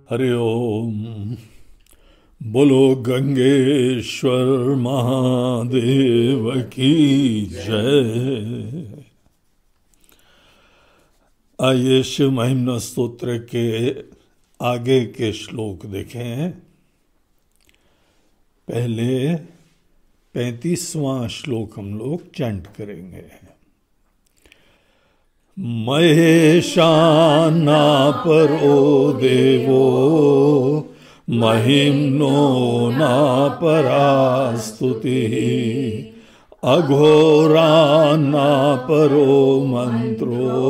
हरि ओम। बोलो गंगेश्वर महादेव की जय। आइए शिव महिम्न स्तोत्र के आगे के श्लोक देखें। पहले 35वां श्लोक हम लोग चैंट करेंगे। महेशाना परो देवो महिम्नो न परास्तुति अघोरान्ना परो मंत्रो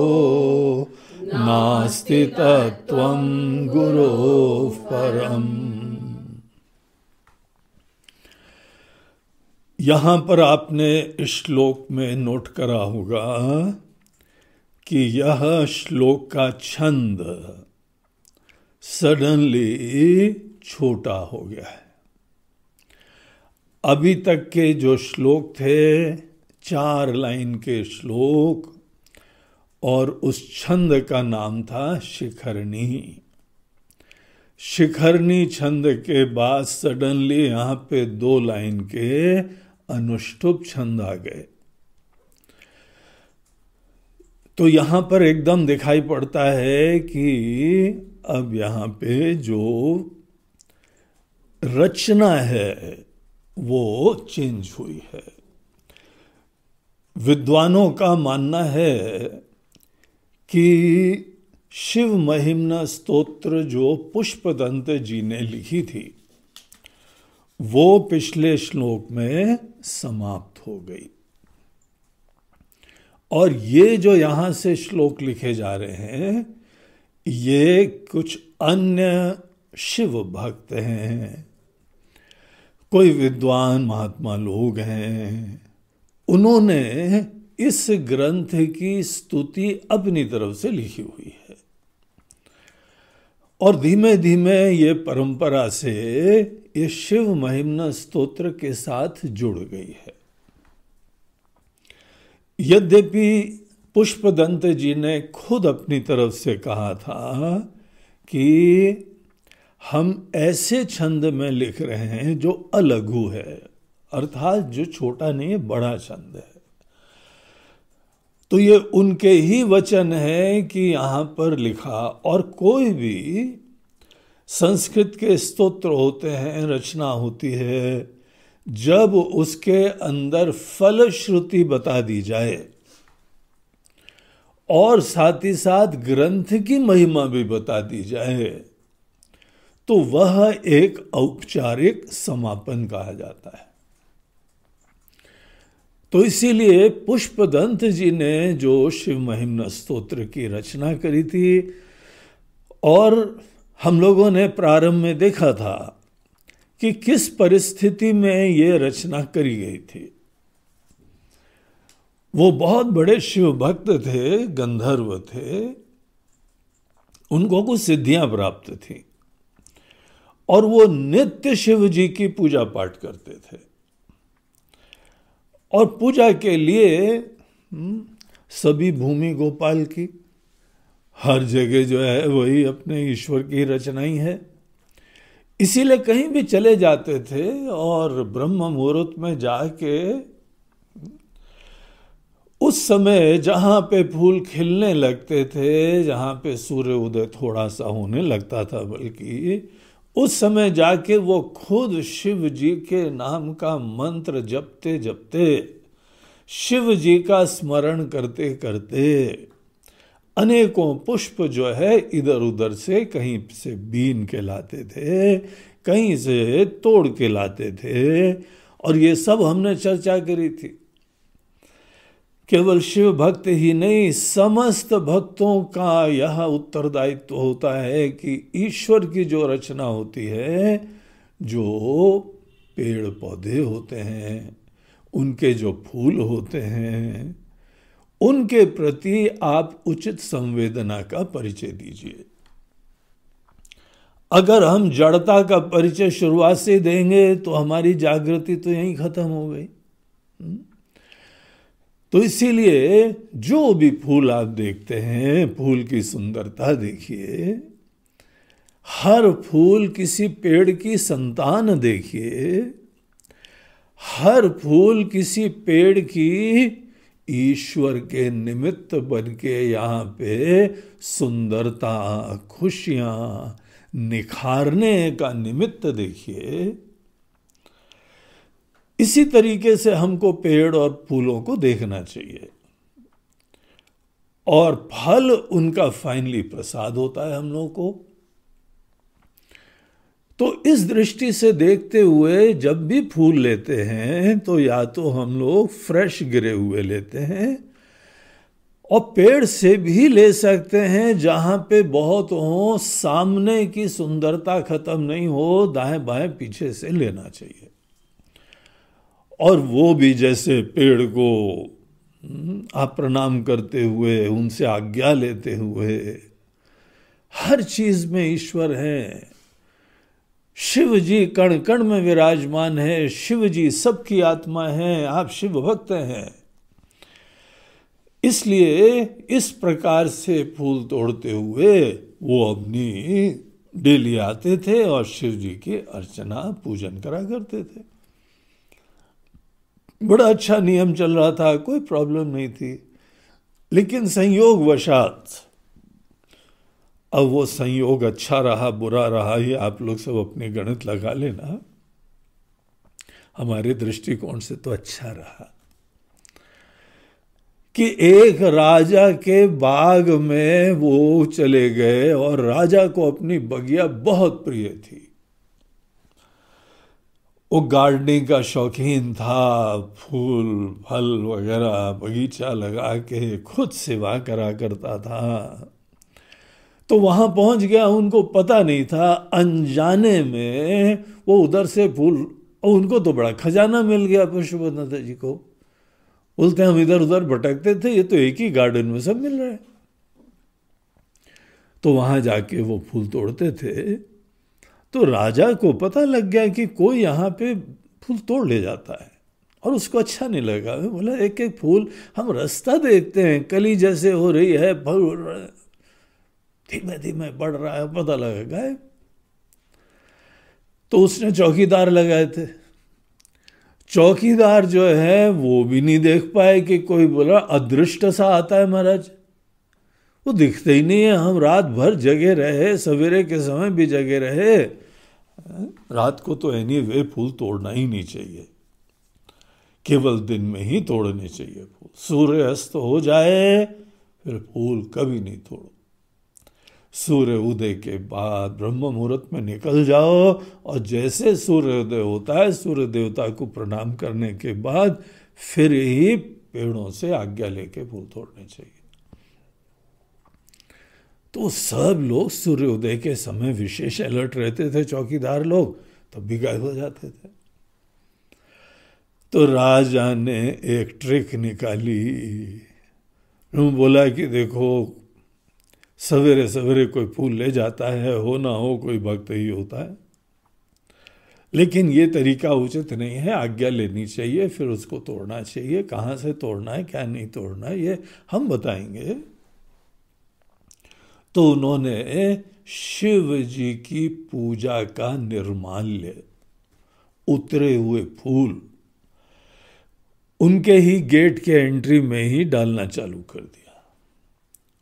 नास्ति तत्त्वं गुरोः परम्। यहां पर आपने इस श्लोक में नोट करा होगा कि यह श्लोक का छंद सडनली छोटा हो गया है। अभी तक के जो श्लोक थे 4 लाइन के श्लोक, और उस छंद का नाम था शिखरणी। शिखरणी छंद के बाद सडनली यहां पे 2 लाइन के अनुष्टुप छंद आ गए। तो यहां पर एकदम दिखाई पड़ता है कि अब यहां पे जो रचना है वो चेंज हुई है। विद्वानों का मानना है कि शिव महिम्न स्तोत्र जो पुष्पदंत जी ने लिखी थी वो पिछले श्लोक में समाप्त हो गई, और ये जो यहां से श्लोक लिखे जा रहे हैं ये कुछ अन्य शिव भक्त हैं, कोई विद्वान महात्मा लोग हैं। उन्होंने इस ग्रंथ की स्तुति अपनी तरफ से लिखी हुई है, और धीमे धीमे ये परंपरा से ये शिव महिम्न स्तोत्र के साथ जुड़ गई है। यद्यपि पुष्पदंत जी ने खुद अपनी तरफ से कहा था कि हम ऐसे छंद में लिख रहे हैं जो अलघु है, अर्थात जो छोटा नहीं है, बड़ा छंद है। तो ये उनके ही वचन है कि यहां पर लिखा, और कोई भी संस्कृत के स्तोत्र होते हैं, रचना होती है, जब उसके अंदर फलश्रुति बता दी जाए और साथ ही साथ ग्रंथ की महिमा भी बता दी जाए तो वह एक औपचारिक समापन कहा जाता है। तो इसीलिए पुष्पदंत जी ने जो शिव महिम्न स्तोत्र की रचना करी थी, और हम लोगों ने प्रारंभ में देखा था कि किस परिस्थिति में ये रचना करी गई थी। वो बहुत बड़े शिव भक्त थे, गंधर्व थे, उनको कुछ सिद्धियां प्राप्त थी, और वो नित्य शिव जी की पूजा पाठ करते थे। और पूजा के लिए सभी भूमि गोपाल की, हर जगह जो है वही अपने ईश्वर की रचना ही है। इसीलिए कहीं भी चले जाते थे और ब्रह्म मुहूर्त में जाके उस समय जहां पे फूल खिलने लगते थे, जहां पे सूर्य उदय थोड़ा सा होने लगता था, बल्कि उस समय जाके वो खुद शिव जी के नाम का मंत्र जपते जपते, शिव जी का स्मरण करते करते अनेकों पुष्प जो है इधर उधर से, कहीं से बीन के लाते थे, कहीं से तोड़ के लाते थे, और ये सब हमने चर्चा करी थी। केवल शिव भक्त ही नहीं, समस्त भक्तों का यह उत्तरदायित्व होता है कि ईश्वर की जो रचना होती है, जो पेड़ पौधे होते हैं, उनके जो फूल होते हैं, उनके प्रति आप उचित संवेदना का परिचय दीजिए। अगर हम जड़ता का परिचय शुरुआत से देंगे तो हमारी जागृति तो यहीं खत्म हो गई। तो इसीलिए जो भी फूल आप देखते हैं, फूल की सुंदरता देखिए, हर फूल किसी पेड़ की संतान देखिए, हर फूल किसी पेड़ की ईश्वर के निमित्त बन के यहाँ पे सुंदरता, खुशियाँ निखारने का निमित्त देखिए। इसी तरीके से हमको पेड़ और फूलों को देखना चाहिए, और फल उनका फाइनली प्रसाद होता है हम लोगों को। तो इस दृष्टि से देखते हुए जब भी फूल लेते हैं तो या तो हम लोग फ्रेश गिरे हुए लेते हैं, और पेड़ से भी ले सकते हैं जहां पे बहुत हो, सामने की सुंदरता खत्म नहीं हो, दाएं बाएं पीछे से लेना चाहिए। और वो भी जैसे पेड़ को आप प्रणाम करते हुए, उनसे आज्ञा लेते हुए, हर चीज में ईश्वर है। शिव जी कण कण में विराजमान है, शिव जी सबकी आत्मा है, आप शिव भक्त हैं। इसलिए इस प्रकार से फूल तोड़ते हुए वो अपनी डेली आते थे और शिव जी की अर्चना पूजन करा करते थे। बड़ा अच्छा नियम चल रहा था, कोई प्रॉब्लम नहीं थी। लेकिन संयोग वशात, अब वो संयोग अच्छा रहा बुरा रहा, ये आप लोग सब अपने गणित लगा लेना। हमारे दृष्टिकोण से तो अच्छा रहा कि एक राजा के बाग में वो चले गए, और राजा को अपनी बगिया बहुत प्रिय थी। वो गार्डनिंग का शौकीन था, फूल फल वगैरह बगीचा लगा के खुद सेवा करा करता था। तो वहां पहुंच गया, उनको पता नहीं था, अनजाने में वो उधर से फूल, और उनको तो बड़ा खजाना मिल गया पशुपतिनाथ जी को। बोलते हम इधर उधर भटकते थे, ये तो एक ही गार्डन में सब मिल रहा है। तो वहां जाके वो फूल तोड़ते थे, तो राजा को पता लग गया कि कोई यहाँ पे फूल तोड़ ले जाता है, और उसको अच्छा नहीं लगा। बोला एक एक फूल हम रास्ता देखते हैं, कली जैसे हो रही है, फल धीमे धीमे बढ़ रहा है, पता लगा गायब। तो उसने चौकीदार लगाए थे। चौकीदार जो है वो भी नहीं देख पाए कि कोई बोला अदृष्ट सा आता है महाराज, वो दिखते ही नहीं है। हम रात भर जगे रहे, सवेरे के समय भी जगे रहे, रात को तो एनीवे फूल तोड़ना ही नहीं चाहिए, केवल दिन में ही तोड़ने चाहिए फूल। सूर्य अस्त हो जाए फिर फूल कभी नहीं तोड़ो। सूर्य उदय के बाद ब्रह्म मुहूर्त में निकल जाओ, और जैसे सूर्योदय होता है सूर्य देवता को प्रणाम करने के बाद फिर ही पेड़ों से आज्ञा लेके फूल तोड़ने चाहिए। तो सब लोग सूर्योदय के समय विशेष अलर्ट रहते थे, चौकीदार लोग, तब भी गायब हो जाते थे। तो राजा ने एक ट्रिक निकाली, बोला कि देखो सवेरे सवेरे कोई फूल ले जाता है, हो ना हो कोई भक्त ही होता है, लेकिन ये तरीका उचित नहीं है, आज्ञा लेनी चाहिए, फिर उसको तोड़ना चाहिए। कहाँ से तोड़ना है, क्या नहीं तोड़ना है, ये हम बताएंगे। तो उन्होंने शिव जी की पूजा का निर्माल्य, उतरे हुए फूल, उनके ही गेट के एंट्री में ही डालना चालू कर दिया।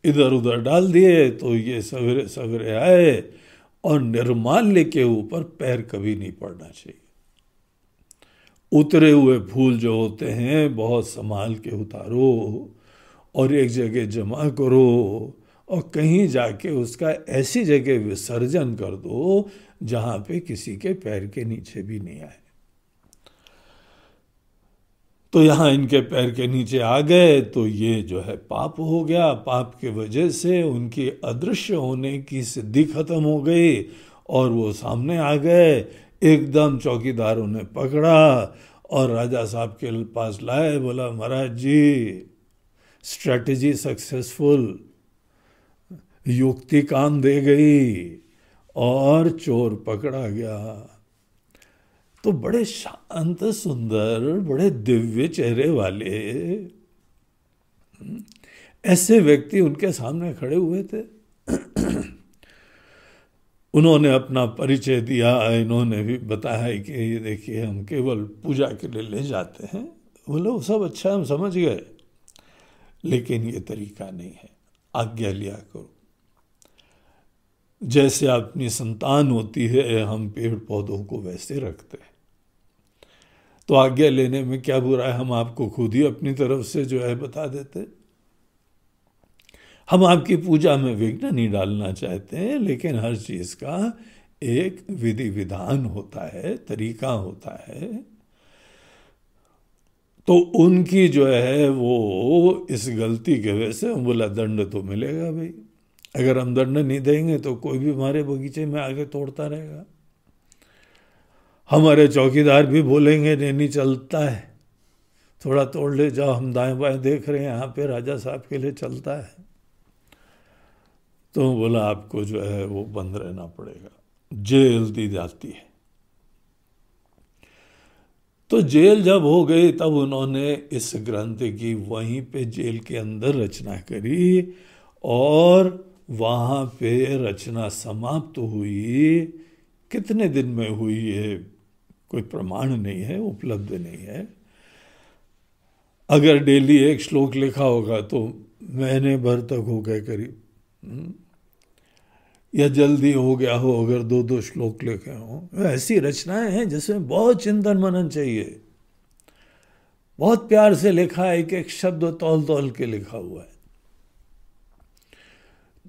इधर उधर डाल दिए तो ये सवेरे सवेरे आए, और निर्माल्य के ऊपर पैर कभी नहीं पड़ना चाहिए। उतरे हुए फूल जो होते हैं बहुत संभाल के उतारो, और एक जगह जमा करो, और कहीं जाके उसका ऐसी जगह विसर्जन कर दो जहां पे किसी के पैर के नीचे भी नहीं आए। तो यहाँ इनके पैर के नीचे आ गए तो ये जो है पाप हो गया। पाप के वजह से उनकी अदृश्य होने की सिद्धि खत्म हो गई, और वो सामने आ गए। एकदम चौकीदारों ने पकड़ा और राजा साहब के पास लाए। बोला महाराज जी, स्ट्रैटेजी सक्सेसफुल, युक्ति काम दे गई और चोर पकड़ा गया। तो बड़े शांत सुंदर, बड़े दिव्य चेहरे वाले ऐसे व्यक्ति उनके सामने खड़े हुए थे। उन्होंने अपना परिचय दिया, इन्होंने भी बताया कि ये देखिए हम केवल पूजा के लिए ले जाते हैं। बोले वो सब अच्छा हम समझ गए, लेकिन ये तरीका नहीं है, आज्ञा लिया करो। जैसे अपनी संतान होती है हम पेड़ पौधों को वैसे रखते हैं, तो आज्ञा लेने में क्या बुरा है? हम आपको खुद ही अपनी तरफ से जो है बता देते। हम आपकी पूजा में विघ्न नहीं डालना चाहते हैं, लेकिन हर चीज का एक विधि विधान होता है, तरीका होता है। तो उनकी जो है वो इस गलती के वजह से बोला दंड तो मिलेगा भाई, अगर हम दंड नहीं देंगे तो कोई भी हमारे बगीचे में आगे तोड़ता रहेगा। हमारे चौकीदार भी बोलेंगे नहीं चलता है, थोड़ा तोड़ ले जाओ, हम दाएं बाएं देख रहे हैं, यहाँ पे राजा साहब के लिए चलता है। तो बोला आपको जो है वो बंद रहना पड़ेगा, जेल दी जाती है। तो जेल जब हो गई तब उन्होंने इस ग्रंथ की वहीं पे जेल के अंदर रचना करी, और वहाँ पे रचना समाप्त हुई। कितने दिन में हुई है कोई प्रमाण नहीं है, उपलब्ध नहीं है। अगर डेली एक श्लोक लिखा होगा तो महीने भर तक हो गए करीब, या जल्दी हो गया हो अगर 2-2 श्लोक लिखे हों। ऐसी रचनाएं हैं जिसमें बहुत चिंतन मनन चाहिए, बहुत प्यार से लिखा है, एक एक शब्द तौल तौल के लिखा हुआ है।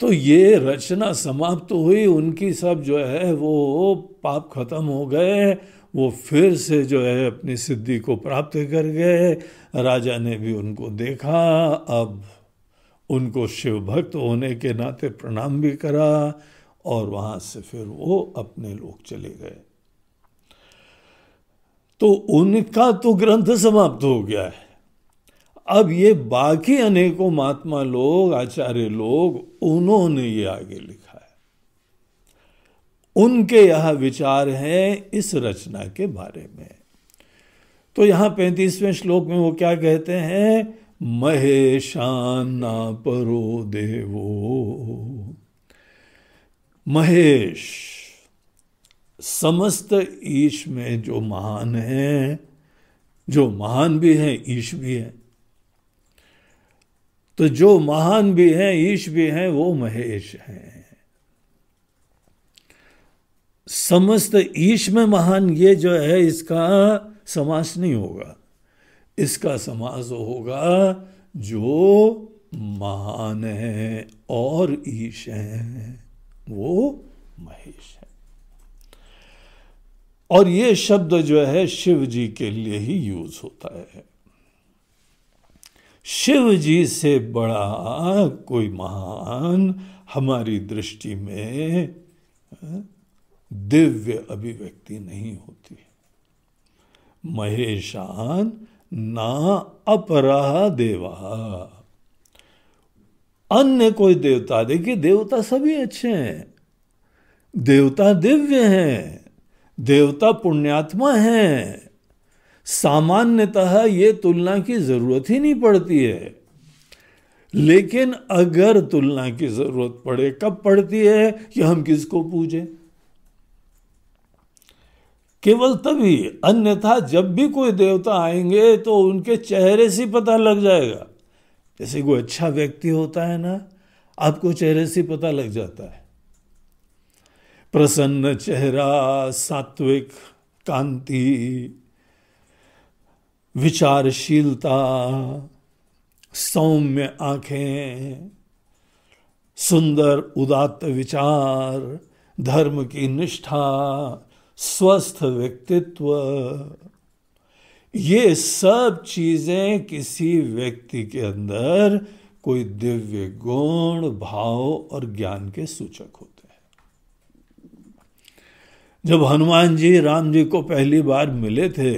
तो ये रचना समाप्त हुई, उनकी सब जो है वो पाप खत्म हो गए, वो फिर से जो है अपनी सिद्धि को प्राप्त कर गए। राजा ने भी उनको देखा, अब उनको शिव भक्त होने के नाते प्रणाम भी करा, और वहां से फिर वो अपने लोग चले गए। तो उनका तो ग्रंथ समाप्त हो गया है। अब ये बाकी अनेकों महात्मा लोग, आचार्य लोग, उन्होंने ये आगे लिखा है। उनके यह विचार हैं इस रचना के बारे में। तो यहां 35वें श्लोक में वो क्या कहते हैं? महेशाना परो देवो। महेश समस्त ईश में जो महान है, जो महान भी है ईश भी है। तो जो महान भी हैं ईश भी हैं वो महेश हैं। समस्त ईश में महान ये जो है इसका समास नहीं होगा, इसका समास होगा जो महान है और ईश है वो महेश है। और ये शब्द जो है शिव जी के लिए ही यूज होता है। शिव जी से बड़ा कोई महान हमारी दृष्टि में दिव्य अभिव्यक्ति नहीं होती। महेशान ना अपरा देवा। अन्य कोई देवता, देखिए देवता सभी अच्छे हैं, देवता दिव्य हैं, देवता पुण्यात्मा हैं, सामान्यतः ये तुलना की जरूरत ही नहीं पड़ती है। लेकिन अगर तुलना की जरूरत पड़े, कब पड़ती है कि हम किसको पूजें? केवल तभी, अन्यथा जब भी कोई देवता आएंगे तो उनके चेहरे से पता लग जाएगा। जैसे कोई अच्छा व्यक्ति होता है ना, आपको चेहरे से पता लग जाता है। प्रसन्न चेहरा, सात्विक कांति, विचारशीलता, सौम्य आंखें, सुंदर उदात्त विचार, धर्म की निष्ठा, स्वस्थ व्यक्तित्व, ये सब चीजें किसी व्यक्ति के अंदर कोई दिव्य गुण, भाव और ज्ञान के सूचक होते हैं। जब हनुमान जी राम जी को पहली बार मिले थे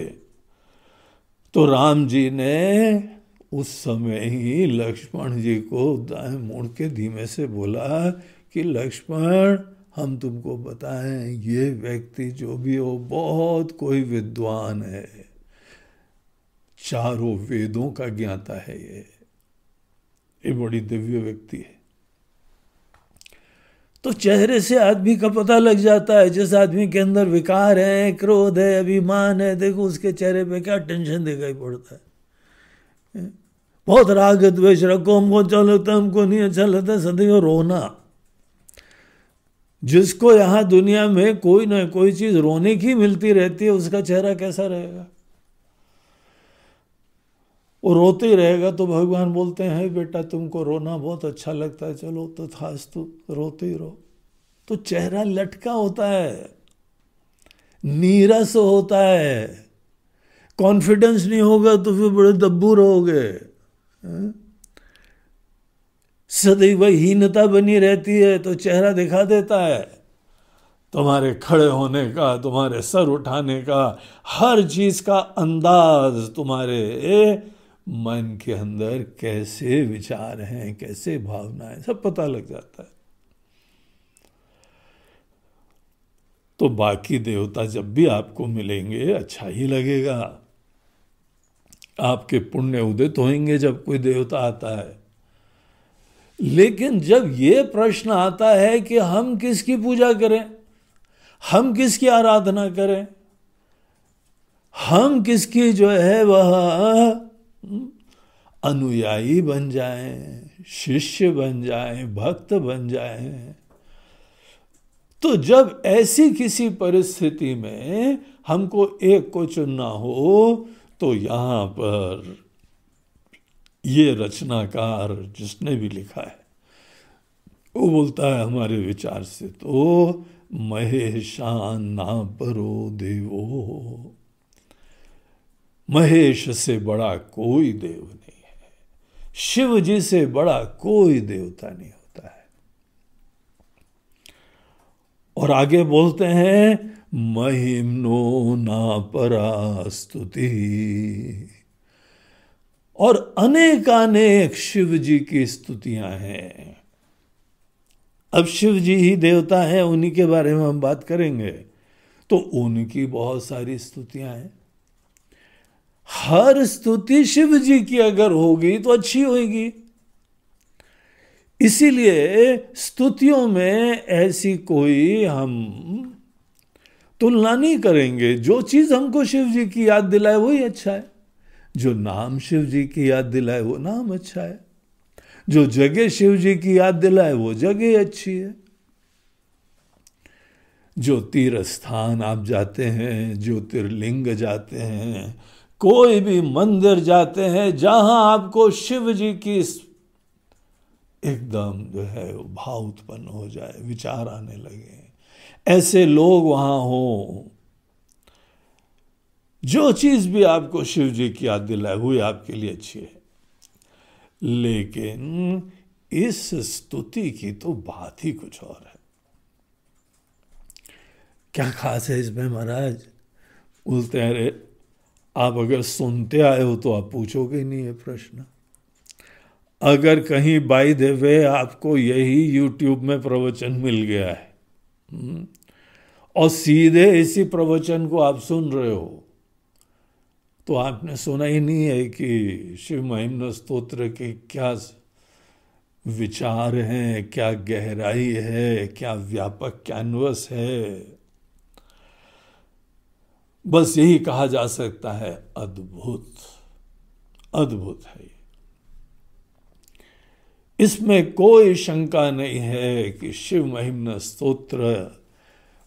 तो राम जी ने उस समय ही लक्ष्मण जी को दाएं मुड़ के धीमे से बोला कि लक्ष्मण, हम तुमको बताएं, ये व्यक्ति जो भी हो बहुत कोई विद्वान है, चारों वेदों का ज्ञाता है, ये बड़ी दिव्य व्यक्ति है। तो चेहरे से आदमी का पता लग जाता है। जिस आदमी के अंदर विकार है, क्रोध है, अभिमान है, देखो उसके चेहरे पे क्या टेंशन दिखाई पड़ता है। बहुत राग द्वेष रखो, हमको अच्छा लगता है, हमको नहीं अच्छा लगता, सदैव रोना। जिसको यहाँ दुनिया में कोई ना कोई चीज रोने की मिलती रहती है, उसका चेहरा कैसा रहेगा? वो रोते ही रहेगा। तो भगवान बोलते हैं बेटा तुमको रोना बहुत अच्छा लगता है, चलो तो तथास्तु, रोते ही रहो। तो चेहरा लटका होता है, नीरस होता है। कॉन्फिडेंस नहीं होगा तो फिर बड़े दब्बू रहोगे। सदैव हीनता बनी रहती है तो चेहरा दिखा देता है। तुम्हारे खड़े होने का, तुम्हारे सर उठाने का, हर चीज का अंदाज, तुम्हारे मन के अंदर कैसे विचार हैं, कैसे भावनाएं, सब पता लग जाता है। तो बाकी देवता जब भी आपको मिलेंगे अच्छा ही लगेगा। आपके पुण्य उदित होंगे जब कोई देवता आता है। लेकिन जब ये प्रश्न आता है कि हम किसकी पूजा करें, हम किसकी आराधना करें, हम किसकी जो है वह अनुयायी बन जाएं, शिष्य बन जाएं, भक्त बन जाएं, तो जब ऐसी किसी परिस्थिति में हमको एक को चुनना हो, तो यहां पर ये रचनाकार जिसने भी लिखा है वो बोलता है हमारे विचार से तो महेशान ना परो देवो, महेश से बड़ा कोई देव नहीं है, शिव जी से बड़ा कोई देवता नहीं होता है। और आगे बोलते हैं महिम्नो ना परा स्तुति, और अनेकानेक शिव जी की स्तुतियां हैं। अब शिव जी ही देवता हैं, उन्हीं के बारे में हम बात करेंगे, तो उनकी बहुत सारी स्तुतियां हैं। हर स्तुति शिव जी की अगर होगी तो अच्छी होगी। इसीलिए स्तुतियों में ऐसी कोई हम तुलना नहीं करेंगे। जो चीज हमको शिव जी की याद दिलाए वही अच्छा है। जो नाम शिव जी की याद दिलाए वो नाम अच्छा है। जो जगह शिव जी की याद दिलाए वो जगह अच्छी है। जो तीर्थ स्थान आप जाते हैं, ज्योतिर्लिंग जाते हैं, कोई भी मंदिर जाते हैं, जहां आपको शिव जी की एकदम जो है भाव उत्पन्न हो जाए, विचार आने लगे, ऐसे लोग वहां हों, जो चीज भी आपको शिव जी की याद दिलाए वो आपके लिए अच्छी है। लेकिन इस स्तुति की तो बात ही कुछ और है। क्या खास है इसमें महाराज? बोलते हैं अरे आप अगर सुनते आए हो तो आप पूछोगे नहीं ये प्रश्न। अगर कहीं बाय द वे आपको यही यूट्यूब में प्रवचन मिल गया है और सीधे इसी प्रवचन को आप सुन रहे हो, तो आपने सुना ही नहीं है कि शिव महिम्न स्तोत्र के क्या विचार हैं, क्या गहराई है, क्या व्यापक कैनवस है। बस यही कहा जा सकता है अद्भुत, अद्भुत है ये। इसमें कोई शंका नहीं है कि शिव महिम्न स्तोत्र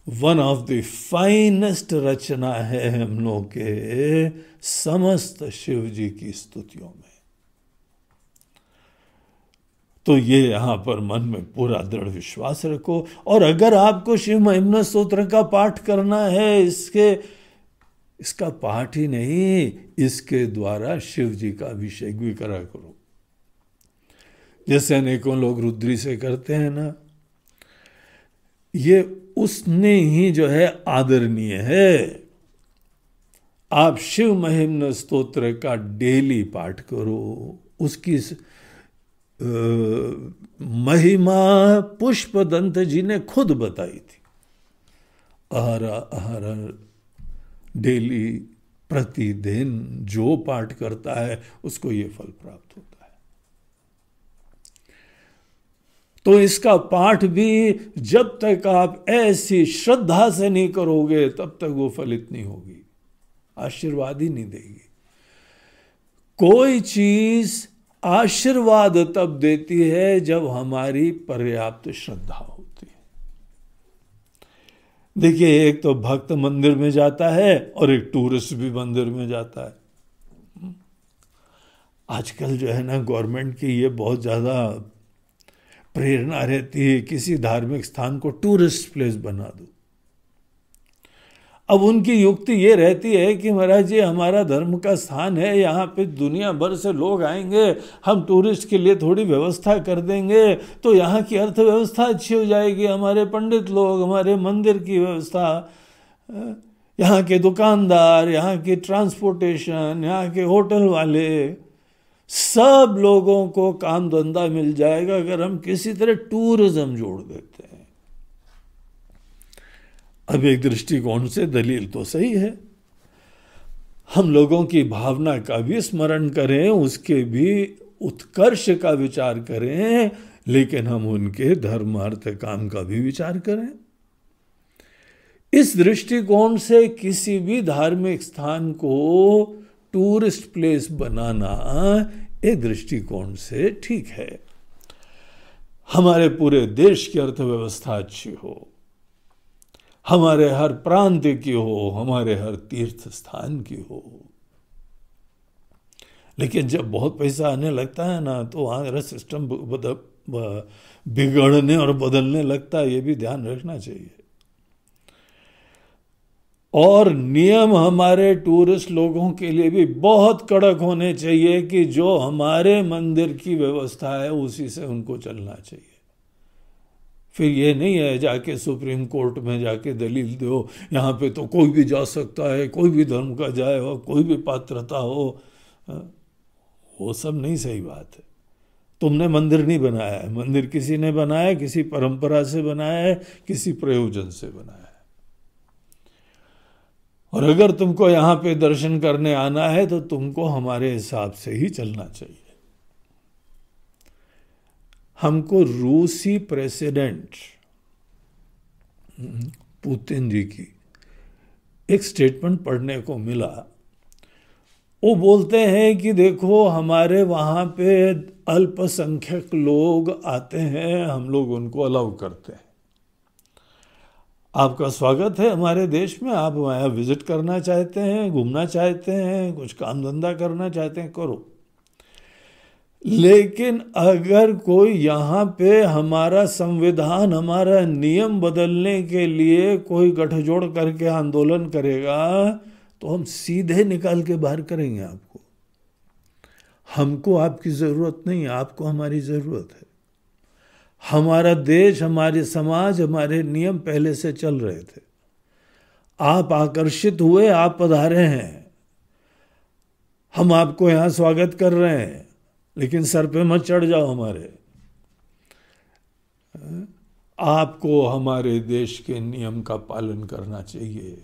वन ऑफ द फाइनेस्ट रचना है हम लोग के समस्त शिव जी की स्तुतियों में। तो ये यहां पर मन में पूरा दृढ़ विश्वास रखो। और अगर आपको शिव महिम्न स्तोत्र का पाठ करना है, इसका पाठ ही नहीं, इसके द्वारा शिव जी का अभिषेक भी करा करो। जैसे अनेकों लोग रुद्री से करते हैं ना, ये उसने ही जो है आदरणीय है। आप शिव महिम्न स्तोत्र का डेली पाठ करो। उसकी महिमा पुष्पदंत जी ने खुद बताई थी। अहर अहर डेली, प्रतिदिन जो पाठ करता है उसको ये फल प्राप्त होता है। तो इसका पाठ भी जब तक आप ऐसी श्रद्धा से नहीं करोगे तब तक वो फलित नहीं होगी, आशीर्वाद ही नहीं देगी। कोई चीज आशीर्वाद तब देती है जब हमारी पर्याप्त श्रद्धा होती है। देखिए, एक तो भक्त मंदिर में जाता है और एक टूरिस्ट भी मंदिर में जाता है। आजकल जो है ना, गवर्नमेंट की ये बहुत ज्यादा प्रेरणा रहती है किसी धार्मिक स्थान को टूरिस्ट प्लेस बना दो। अब उनकी युक्ति ये रहती है कि महाराज जी, हमारा धर्म का स्थान है, यहाँ पे दुनिया भर से लोग आएंगे, हम टूरिस्ट के लिए थोड़ी व्यवस्था कर देंगे तो यहाँ की अर्थव्यवस्था अच्छी हो जाएगी, हमारे पंडित लोग, हमारे मंदिर की व्यवस्था, यहाँ के दुकानदार, यहाँ की ट्रांसपोर्टेशन, यहाँ के होटल वाले, सब लोगों को काम धंधा मिल जाएगा अगर हम किसी तरह टूरिज्म जोड़ देते हैं। अब एक दृष्टिकोण से दलील तो सही है, हम लोगों की भावना का भी स्मरण करें, उसके भी उत्कर्ष का विचार करें, लेकिन हम उनके धर्मार्थ काम का भी विचार करें। इस दृष्टिकोण से किसी भी धार्मिक स्थान को टूरिस्ट प्लेस बनाना एक दृष्टिकोण से ठीक है। हमारे पूरे देश की अर्थव्यवस्था अच्छी हो, हमारे हर प्रांत की हो, हमारे हर तीर्थ स्थान की हो। लेकिन जब बहुत पैसा आने लगता है ना, तो वहां सिस्टम बिगड़ने और बदलने लगता है, ये भी ध्यान रखना चाहिए। और नियम हमारे टूरिस्ट लोगों के लिए भी बहुत कड़क होने चाहिए कि जो हमारे मंदिर की व्यवस्था है उसी से उनको चलना चाहिए। फिर ये नहीं है जाके सुप्रीम कोर्ट में जाके दलील दो, यहाँ पे तो कोई भी जा सकता है, कोई भी धर्म का जाए हो, कोई भी पात्रता हो, वो सब नहीं सही बात है। तुमने मंदिर नहीं बनाया है, मंदिर किसी ने बनाया, किसी परंपरा से बनाया है, किसी प्रयोजन से बनाया है। और अगर तुमको यहाँ पे दर्शन करने आना है तो तुमको हमारे हिसाब से ही चलना चाहिए। हमको रूसी प्रेसिडेंट पुतिन जी की एक स्टेटमेंट पढ़ने को मिला। वो बोलते हैं कि देखो, हमारे वहाँ पे अल्पसंख्यक लोग आते हैं, हम लोग उनको अलाउ करते हैं। आपका स्वागत है हमारे देश में, आप वहाँ विजिट करना चाहते हैं, घूमना चाहते हैं, कुछ काम धंधा करना चाहते हैं, करो। लेकिन अगर कोई यहाँ पे हमारा संविधान, हमारा नियम बदलने के लिए कोई गठजोड़ करके आंदोलन करेगा तो हम सीधे निकाल के बाहर करेंगे आपको। हमको आपकी जरूरत नहीं, आपको हमारी जरूरत है। हमारा देश, हमारे समाज, हमारे नियम पहले से चल रहे थे। आप आकर्षित हुए, आप पधारे हैं, हम आपको यहाँ स्वागत कर रहे हैं, लेकिन सर पे मत चढ़ जाओ हमारे। आपको हमारे देश के नियम का पालन करना चाहिए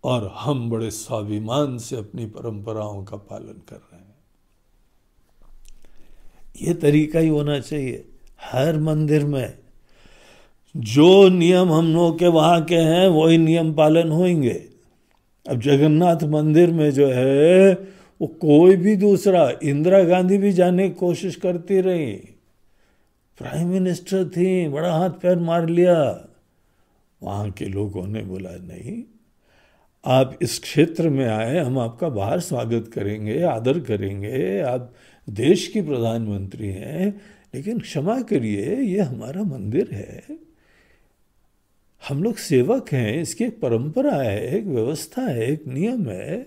और हम बड़े स्वाभिमान से अपनी परंपराओं का पालन कर रहे हैं। ये तरीका ही होना चाहिए। हर मंदिर में जो नियम हम लोग के वहाँ के हैं वही नियम पालन होंगे। अब जगन्नाथ मंदिर में जो है वो कोई भी दूसरा, इंदिरा गांधी भी जाने की कोशिश करती रही, प्राइम मिनिस्टर थी, बड़ा हाथ पैर मार लिया। वहाँ के लोगों ने बोला नहीं, आप इस क्षेत्र में आए, हम आपका बाहर स्वागत करेंगे, आदर करेंगे, आप देश की प्रधानमंत्री हैं, लेकिन क्षमा करिए, ये हमारा मंदिर है, हम लोग सेवक हैं, इसकी एक परंपरा है, एक व्यवस्था है, एक नियम है।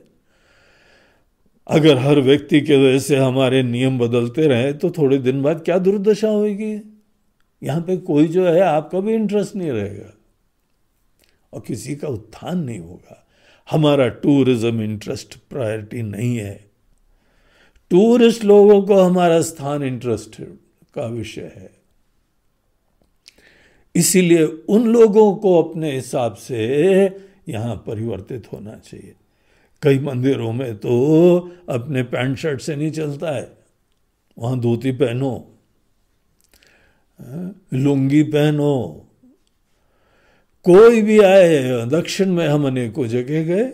अगर हर व्यक्ति के वजह से हमारे नियम बदलते रहे तो थोड़े दिन बाद क्या दुर्दशा होगी। यहाँ पे कोई जो है आपका भी इंटरेस्ट नहीं रहेगा और किसी का उत्थान नहीं होगा। हमारा टूरिज्म इंटरेस्ट प्रायोरिटी नहीं है। टूरिस्ट लोगों को हमारा स्थान इंटरेस्ट का विषय है। इसीलिए उन लोगों को अपने हिसाब से यहाँ परिवर्तित होना चाहिए। कई मंदिरों में तो अपने पैंट शर्ट से नहीं चलता है, वहाँ धोती पहनो। लुंगी पहनो। कोई भी आए, दक्षिण में हम अनेकों जगह गए,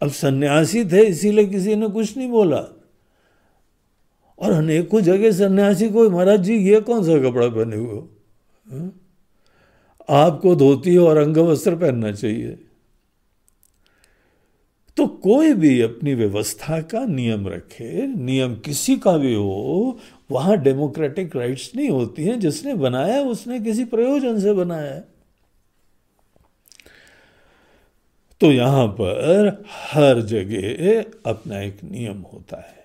अब सन्यासी थे इसीलिए किसी ने कुछ नहीं बोला, और अनेकों जगह सन्यासी कोई, महाराज जी ये कौन सा कपड़ा पहने हुए हो, आपको धोती और अंगवस्त्र पहनना चाहिए। तो कोई भी अपनी व्यवस्था का नियम रखे, नियम किसी का भी हो, वहां डेमोक्रेटिक राइट्स नहीं होती हैं। जिसने बनाया उसने किसी प्रयोजन से बनाया है। तो यहां पर हर जगह अपना एक नियम होता है।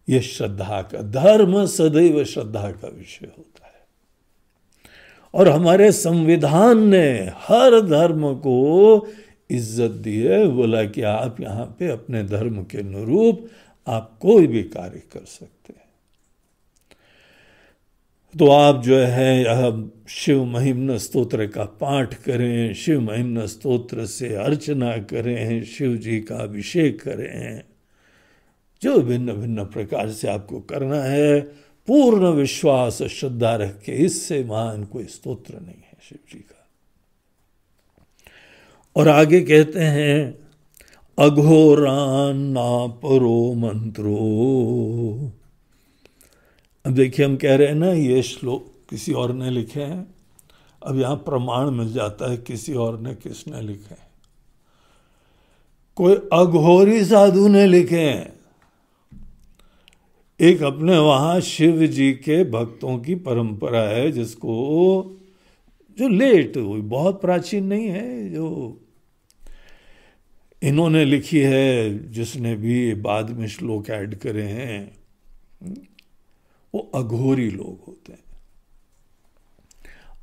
यह श्रद्धा का, धर्म सदैव श्रद्धा का विषय होता है। और हमारे संविधान ने हर धर्म को इज्जत दी है, बोला कि आप यहां पे अपने धर्म के अनुरूप आप कोई भी कार्य कर सकते हैं। तो आप जो है यह शिव महिम्न स्तोत्र का पाठ करें, शिव महिम्न स्तोत्र से अर्चना करें, शिव जी का अभिषेक करें, जो भिन्न भिन्न प्रकार से आपको करना है, पूर्ण विश्वास श्रद्धा रख के। इससे महान कोई स्तोत्र नहीं है शिव जी का। और आगे कहते हैं अघोरान नापरो मंत्रो। अब देखिए, हम कह रहे हैं ना ये श्लोक किसी और ने लिखे हैं, अब यहां प्रमाण मिल जाता है किसी और ने किसने लिखे हैं। कोई अघोरी साधु ने लिखे हैं। एक अपने वहां शिव जी के भक्तों की परंपरा है, जिसको जो लेट हुई, बहुत प्राचीन नहीं है, जो इन्होंने लिखी है, जिसने भी बाद में श्लोक ऐड करे हैं, वो अघोरी लोग होते हैं।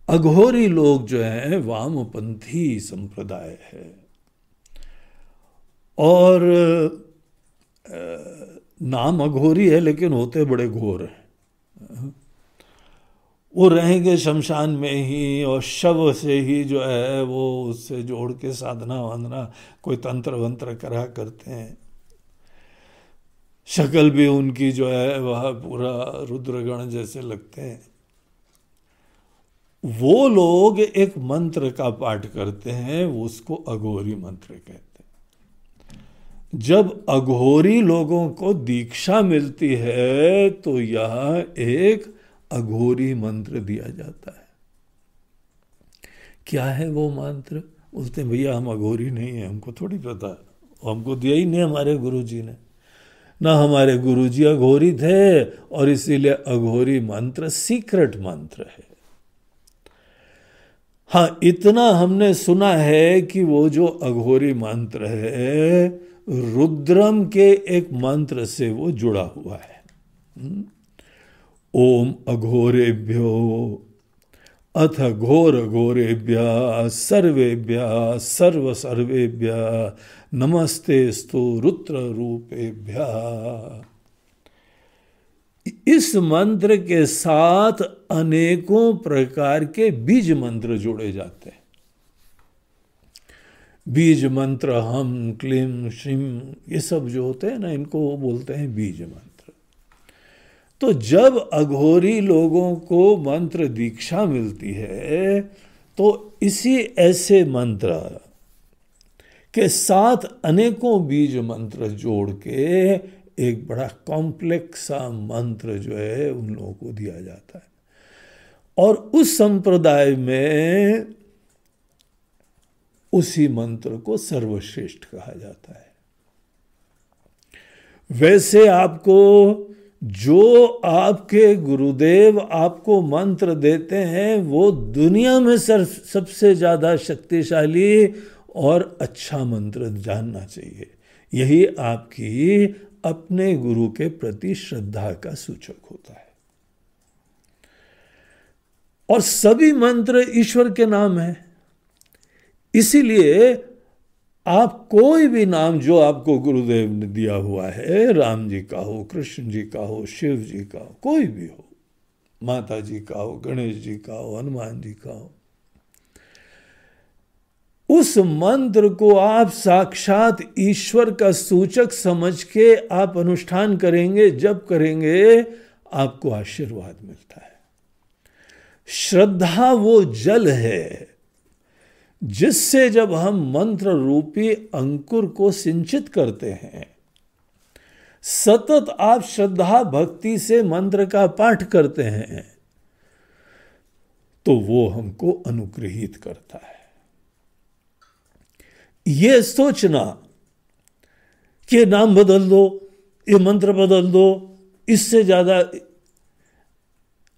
अघोरी लोग जो है वामपंथी संप्रदाय है, और नाम अघोरी है लेकिन होते बड़े घोर हैं। वो रहेंगे शमशान में ही, और शव से ही जो है वो उससे जोड़ के साधना वाधना कोई तंत्र वंत्र करा करते हैं। शक्ल भी उनकी जो है वह पूरा रुद्रगण जैसे लगते हैं। वो लोग एक मंत्र का पाठ करते हैं, उसको अघोरी मंत्र कहते हैं। जब अघोरी लोगों को दीक्षा मिलती है तो यह एक अघोरी मंत्र दिया जाता है। क्या है वो मंत्र? बोलते हैं भैया हम अघोरी नहीं है, हमको थोड़ी पता है, हमको दिया ही नहीं हमारे गुरुजी ने, ना हमारे गुरुजी अघोरी थे, और इसीलिए अघोरी मंत्र सीक्रेट मंत्र है। हाँ, इतना हमने सुना है कि वो जो अघोरी मंत्र है रुद्रम के एक मंत्र से वो जुड़ा हुआ है। ओम अघोरेभ्यो अथ घोर घोरेभ्यः सर्वेभ्यः सर्व सर्वेभ्यः नमस्तेस्तु रुद्र रूपेभ्यः। इस मंत्र के साथ अनेकों प्रकार के बीज मंत्र जोड़े जाते हैं। बीज मंत्र, हम क्लीम श्रीम, ये सब जो होते हैं ना, इनको वो बोलते हैं बीज मंत्र। तो जब अघोरी लोगों को मंत्र दीक्षा मिलती है तो इसी ऐसे मंत्र के साथ अनेकों बीज मंत्र जोड़ के एक बड़ा कॉम्प्लेक्स सा मंत्र जो है उन लोगों को दिया जाता है। और उस संप्रदाय में उसी मंत्र को सर्वश्रेष्ठ कहा जाता है। वैसे आपको जो आपके गुरुदेव आपको मंत्र देते हैं वो दुनिया में सबसे ज्यादा शक्तिशाली और अच्छा मंत्र जानना चाहिए। यही आपकी अपने गुरु के प्रति श्रद्धा का सूचक होता है। और सभी मंत्र ईश्वर के नाम हैं, इसीलिए आप कोई भी नाम जो आपको गुरुदेव ने दिया हुआ है, राम जी का हो, कृष्ण जी का हो, शिव जी का हो, कोई भी हो, माता जी का हो, गणेश जी का हो, हनुमान जी का हो, उस मंत्र को आप साक्षात ईश्वर का सूचक समझ के आप अनुष्ठान करेंगे। जब करेंगे आपको आशीर्वाद मिलता है। श्रद्धा वो जल है जिससे जब हम मंत्र रूपी अंकुर को सिंचित करते हैं, सतत आप श्रद्धा भक्ति से मंत्र का पाठ करते हैं, तो वो हमको अनुग्रहित करता है। ये सोचना कि नाम बदल दो, ये मंत्र बदल दो, इससे ज्यादा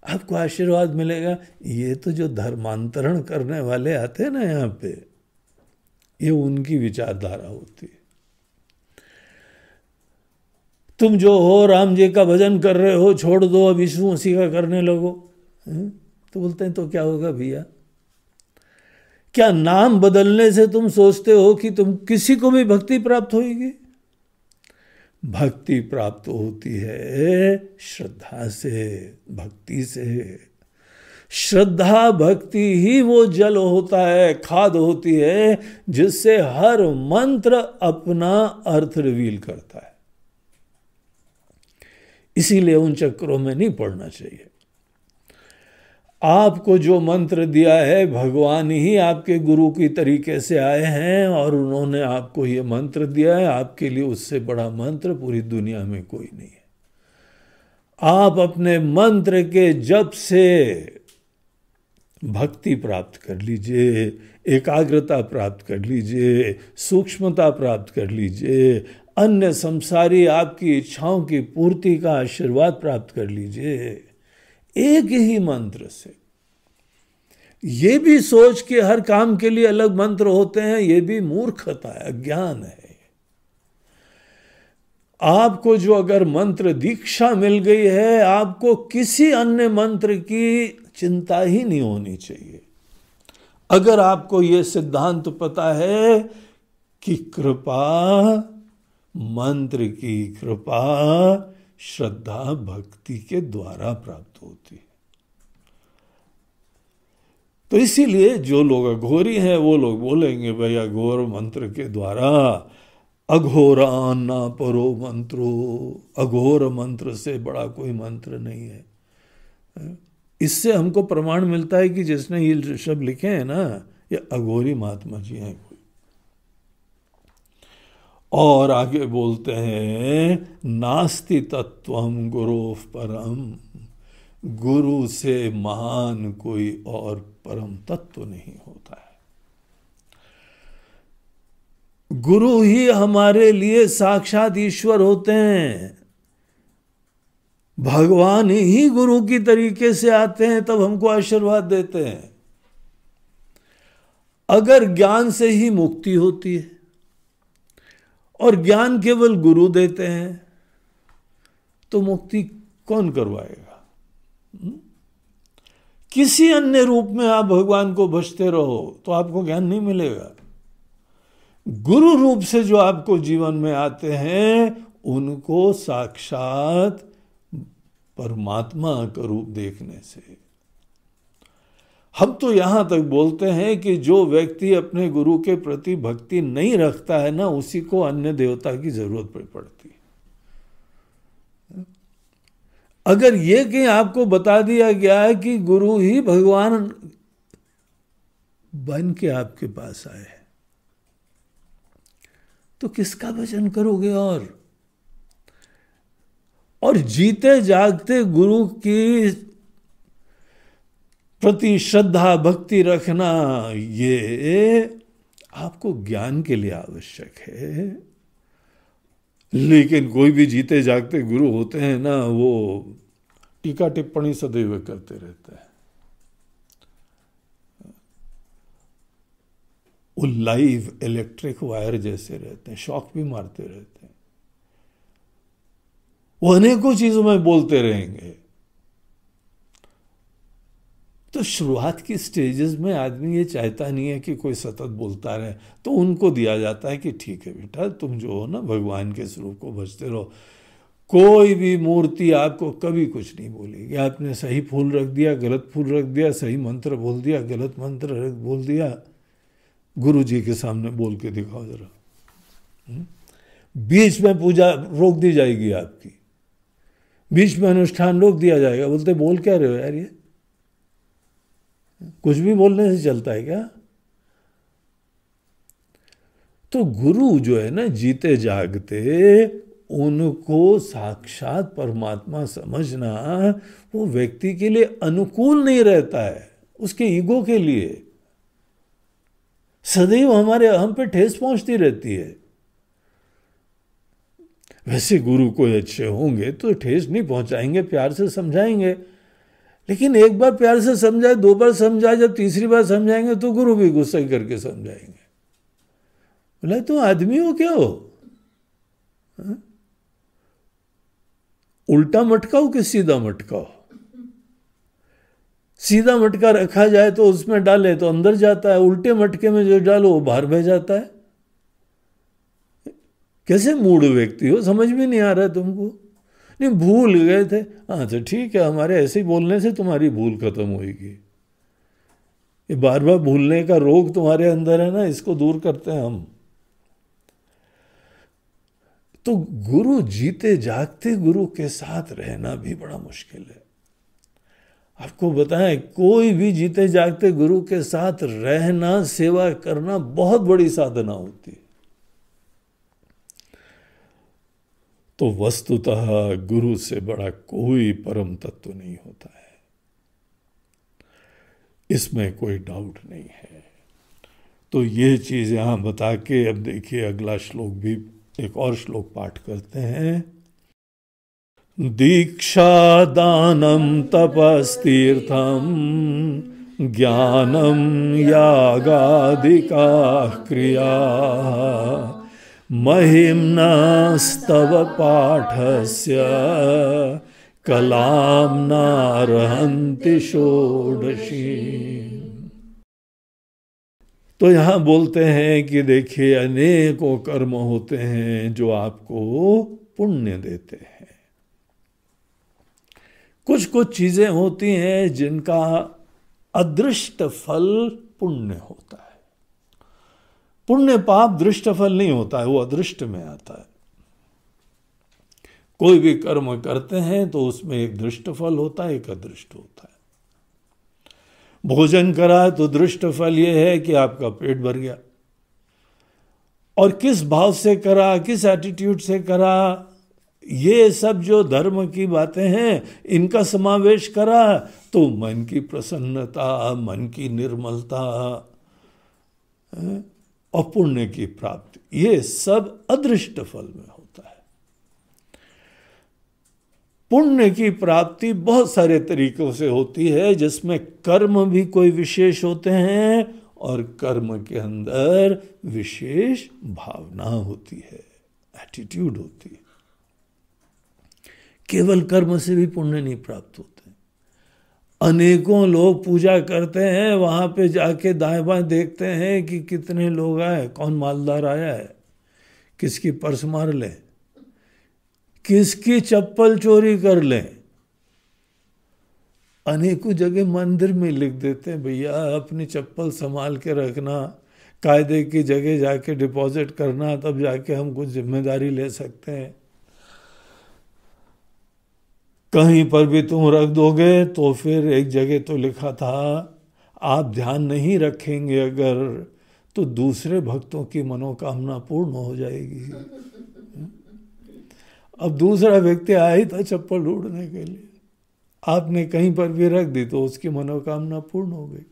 आपको आशीर्वाद मिलेगा, ये तो जो धर्मांतरण करने वाले आते हैं ना यहाँ पे, ये उनकी विचारधारा होती है। तुम जो हो राम जी का भजन कर रहे हो, छोड़ दो, अब यीशु मसीह का करने लगो। तो बोलते हैं तो क्या होगा भैया? क्या नाम बदलने से तुम सोचते हो कि तुम किसी को भी भक्ति प्राप्त होगी? भक्ति प्राप्त होती है श्रद्धा से, भक्ति से। श्रद्धा भक्ति ही वो जल होता है, खाद होती है, जिससे हर मंत्र अपना अर्थ रिवील करता है। इसीलिए उन चक्रों में नहीं पड़ना चाहिए। आपको जो मंत्र दिया है, भगवान ही आपके गुरु की तरीके से आए हैं और उन्होंने आपको ये मंत्र दिया है। आपके लिए उससे बड़ा मंत्र पूरी दुनिया में कोई नहीं है। आप अपने मंत्र के जप से भक्ति प्राप्त कर लीजिए, एकाग्रता प्राप्त कर लीजिए, सूक्ष्मता प्राप्त कर लीजिए, अन्य संसारी आपकी इच्छाओं की पूर्ति का आशीर्वाद प्राप्त कर लीजिए एक ही मंत्र से। ये भी सोच के हर काम के लिए अलग मंत्र होते हैं, ये भी मूर्खता है, अज्ञान है। आपको जो अगर मंत्र दीक्षा मिल गई है, आपको किसी अन्य मंत्र की चिंता ही नहीं होनी चाहिए। अगर आपको ये सिद्धांत पता है कि कृपा, मंत्र की कृपा श्रद्धा भक्ति के द्वारा प्राप्त होती है। तो इसीलिए जो लोग अघोरी हैं वो लोग बोलेंगे भाई अघोर मंत्र के द्वारा, अघोरान्ना परो मंत्रो, अघोर मंत्र से बड़ा कोई मंत्र नहीं है। इससे हमको प्रमाण मिलता है कि जिसने ये शब्द लिखे हैं ना, ये अघोरी महात्मा जी हैं कोई। और आगे बोलते हैं नास्ति तत्वम गुरोः परम, गुरु से महान कोई और परम तत्व नहीं होता है। गुरु ही हमारे लिए साक्षात ईश्वर होते हैं। भगवान ही गुरु की तरीके से आते हैं, तब हमको आशीर्वाद देते हैं। अगर ज्ञान से ही मुक्ति होती है और ज्ञान केवल गुरु देते हैं, तो मुक्ति कौन करवाएगा? किसी अन्य रूप में आप भगवान को भजते रहो तो आपको ज्ञान नहीं मिलेगा। गुरु रूप से जो आपको जीवन में आते हैं, उनको साक्षात परमात्मा का रूप देखने से। हम तो यहां तक बोलते हैं कि जो व्यक्ति अपने गुरु के प्रति भक्ति नहीं रखता है ना, उसी को अन्य देवता की जरूरत पड़ती है। अगर ये कि आपको बता दिया गया है कि गुरु ही भगवान बन के आपके पास आए हैं, तो किसका भजन करोगे? और जीते जागते गुरु की प्रति श्रद्धा भक्ति रखना, ये आपको ज्ञान के लिए आवश्यक है। लेकिन कोई भी जीते जागते गुरु होते हैं ना, वो टीका टिप्पणी सदैव करते रहते हैं। वो लाइव इलेक्ट्रिक वायर जैसे रहते हैं, शॉक भी मारते रहते हैं। वो अनेकों चीजों में बोलते रहेंगे। तो शुरुआत की स्टेजेस में आदमी ये चाहता नहीं है कि कोई सतत बोलता रहे, तो उनको दिया जाता है कि ठीक है बेटा, तुम जो हो ना भगवान के स्वरूप को भजते रहो। कोई भी मूर्ति आपको कभी कुछ नहीं बोलेगी। आपने सही फूल रख दिया, गलत फूल रख दिया, सही मंत्र बोल दिया, गलत मंत्र बोल दिया, गुरु जी के सामने बोल के दिखाओ जरा। बीच में पूजा रोक दी जाएगी आपकी, बीच में अनुष्ठान रोक दिया जाएगा, बोलते बोल क्या रहे हो यार, ये कुछ भी बोलने से चलता है क्या? तो गुरु जो है ना, जीते जागते उनको साक्षात परमात्मा समझना वो व्यक्ति के लिए अनुकूल नहीं रहता है, उसके ईगो के लिए सदैव हम पे ठेस पहुंचती रहती है। वैसे गुरु कोई अच्छे होंगे तो ठेस नहीं पहुंचाएंगे, प्यार से समझाएंगे, लेकिन एक बार प्यार से समझाए, दो बार समझाए, जब तीसरी बार समझाएंगे तो गुरु भी गुस्सा करके समझाएंगे, बोला तुम आदमी हो क्या हो? हा? उल्टा मटकाओ कि सीधा मटकाओ? सीधा मटका रखा जाए तो उसमें डाले तो अंदर जाता है, उल्टे मटके में जो डालो वो बाहर बह जाता है। कैसे मूड व्यक्ति हो, समझ में नहीं आ रहा है तुमको? नहीं भूल गए थे, हाँ तो ठीक है, हमारे ऐसे ही बोलने से तुम्हारी भूल खत्म होगी। ये बार बार भूलने का रोग तुम्हारे अंदर है ना, इसको दूर करते हैं हम। तो गुरु जीते जागते गुरु के साथ रहना भी बड़ा मुश्किल है। आपको बताएं, कोई भी जीते जागते गुरु के साथ रहना, सेवा करना बहुत बड़ी साधना होती है। तो वस्तुतः गुरु से बड़ा कोई परम तत्व नहीं होता है, इसमें कोई डाउट नहीं है। तो ये चीज यहां बता के अब देखिए अगला श्लोक भी, एक और श्लोक पाठ करते हैं। दीक्षा दानम तपस्तीर्थम ज्ञानम यागादिका क्रिया महिम्नस्तव पाठस्य कलाम नारहन्ति षोडशी। तो यहां बोलते हैं कि देखिए अनेकों कर्म होते हैं जो आपको पुण्य देते हैं। कुछ कुछ चीजें होती हैं जिनका अदृष्ट फल पुण्य होता है। पुण्य पाप दृष्ट फल नहीं होता है, वो अदृष्ट में आता है। कोई भी कर्म करते हैं तो उसमें एक दृष्ट फल होता है, एक अदृष्ट होता है। भोजन करा तो दृष्ट फल ये है कि आपका पेट भर गया, और किस भाव से करा, किस एटीट्यूड से करा, ये सब जो धर्म की बातें हैं इनका समावेश करा तो मन की प्रसन्नता, मन की निर्मलता और पुण्य की प्राप्ति, ये सब अदृष्ट फल में होता है। पुण्य की प्राप्ति बहुत सारे तरीकों से होती है, जिसमें कर्म भी कोई विशेष होते हैं और कर्म के अंदर विशेष भावना होती है, एटीट्यूड होती है। केवल कर्म से भी पुण्य नहीं प्राप्त होते। अनेकों लोग पूजा करते हैं, वहां पे जाके दाएं बाएं देखते हैं कि कितने लोग आए, कौन मालदार आया है, किसकी पर्स मार ले, किसकी चप्पल चोरी कर ले। अनेकों जगह मंदिर में लिख देते हैं, भैया अपनी चप्पल संभाल के रखना, कायदे की जगह जाके डिपॉजिट करना, तब जाके हम कुछ जिम्मेदारी ले सकते हैं। कहीं पर भी तुम रख दोगे तो फिर एक जगह तो लिखा था, आप ध्यान नहीं रखेंगे अगर तो दूसरे भक्तों की मनोकामना पूर्ण हो जाएगी। अब दूसरा व्यक्ति आया ही था चप्पल ढूंढने के लिए, आपने कहीं पर भी रख दी तो उसकी मनोकामना पूर्ण हो गई।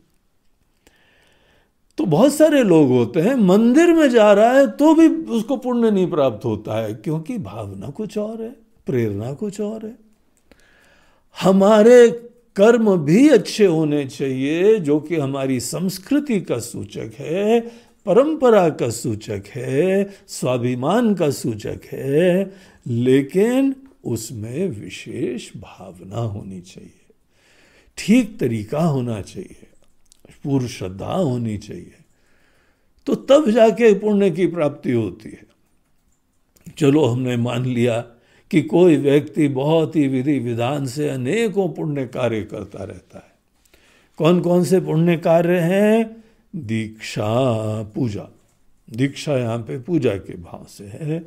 तो बहुत सारे लोग होते हैं, मंदिर में जा रहा है तो भी उसको पुण्य नहीं प्राप्त होता है, क्योंकि भावना कुछ और है, प्रेरणा कुछ और है। हमारे कर्म भी अच्छे होने चाहिए, जो कि हमारी संस्कृति का सूचक है, परंपरा का सूचक है, स्वाभिमान का सूचक है, लेकिन उसमें विशेष भावना होनी चाहिए, ठीक तरीका होना चाहिए, पूर्ण श्रद्धा होनी चाहिए, तो तब जाके पुण्य की प्राप्ति होती है। चलो हमने मान लिया कि कोई व्यक्ति बहुत ही विधि विधान से अनेकों पुण्य कार्य करता रहता है। कौन कौन से पुण्य कार्य हैं? दीक्षा, पूजा। दीक्षा यहाँ पे पूजा के भाव से है।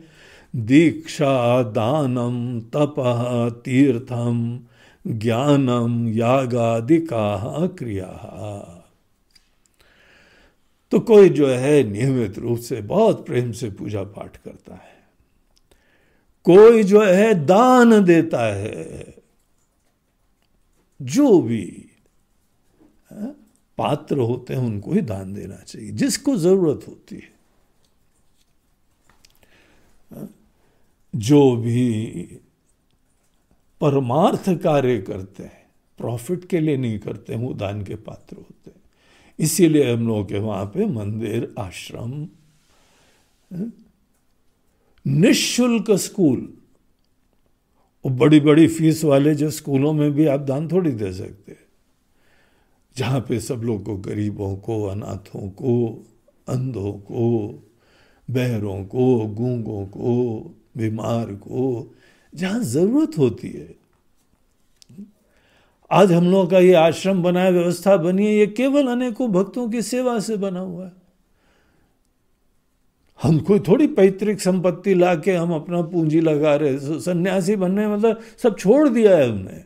दीक्षा दानम तपः तीर्थम ज्ञानम यागादिकाः क्रियाः। तो कोई जो है नियमित रूप से बहुत प्रेम से पूजा पाठ करता है, कोई जो है दान देता है, जो भी पात्र होते हैं उनको ही दान देना चाहिए, जिसको जरूरत होती है। जो भी परमार्थ कार्य करते हैं, प्रॉफिट के लिए नहीं करते, वो दान के पात्र होते हैं। इसीलिए हम लोग के वहां पे मंदिर, आश्रम, निःशुल्क स्कूल, और बड़ी बड़ी फीस वाले जो स्कूलों में भी आप दान थोड़ी दे सकते, जहां पे सब लोग को, गरीबों को, अनाथों को, अंधों को, बहरों को, गूंगों को, बीमार को, जहां जरूरत होती है। आज हम लोग का ये आश्रम बना है, व्यवस्था बनी है, ये केवल अनेकों भक्तों की सेवा से बना हुआ है। हम कोई थोड़ी पैतृक संपत्ति लाके हम अपना पूंजी लगा रहे। सन्यासी बनने मतलब सब छोड़ दिया है हमने।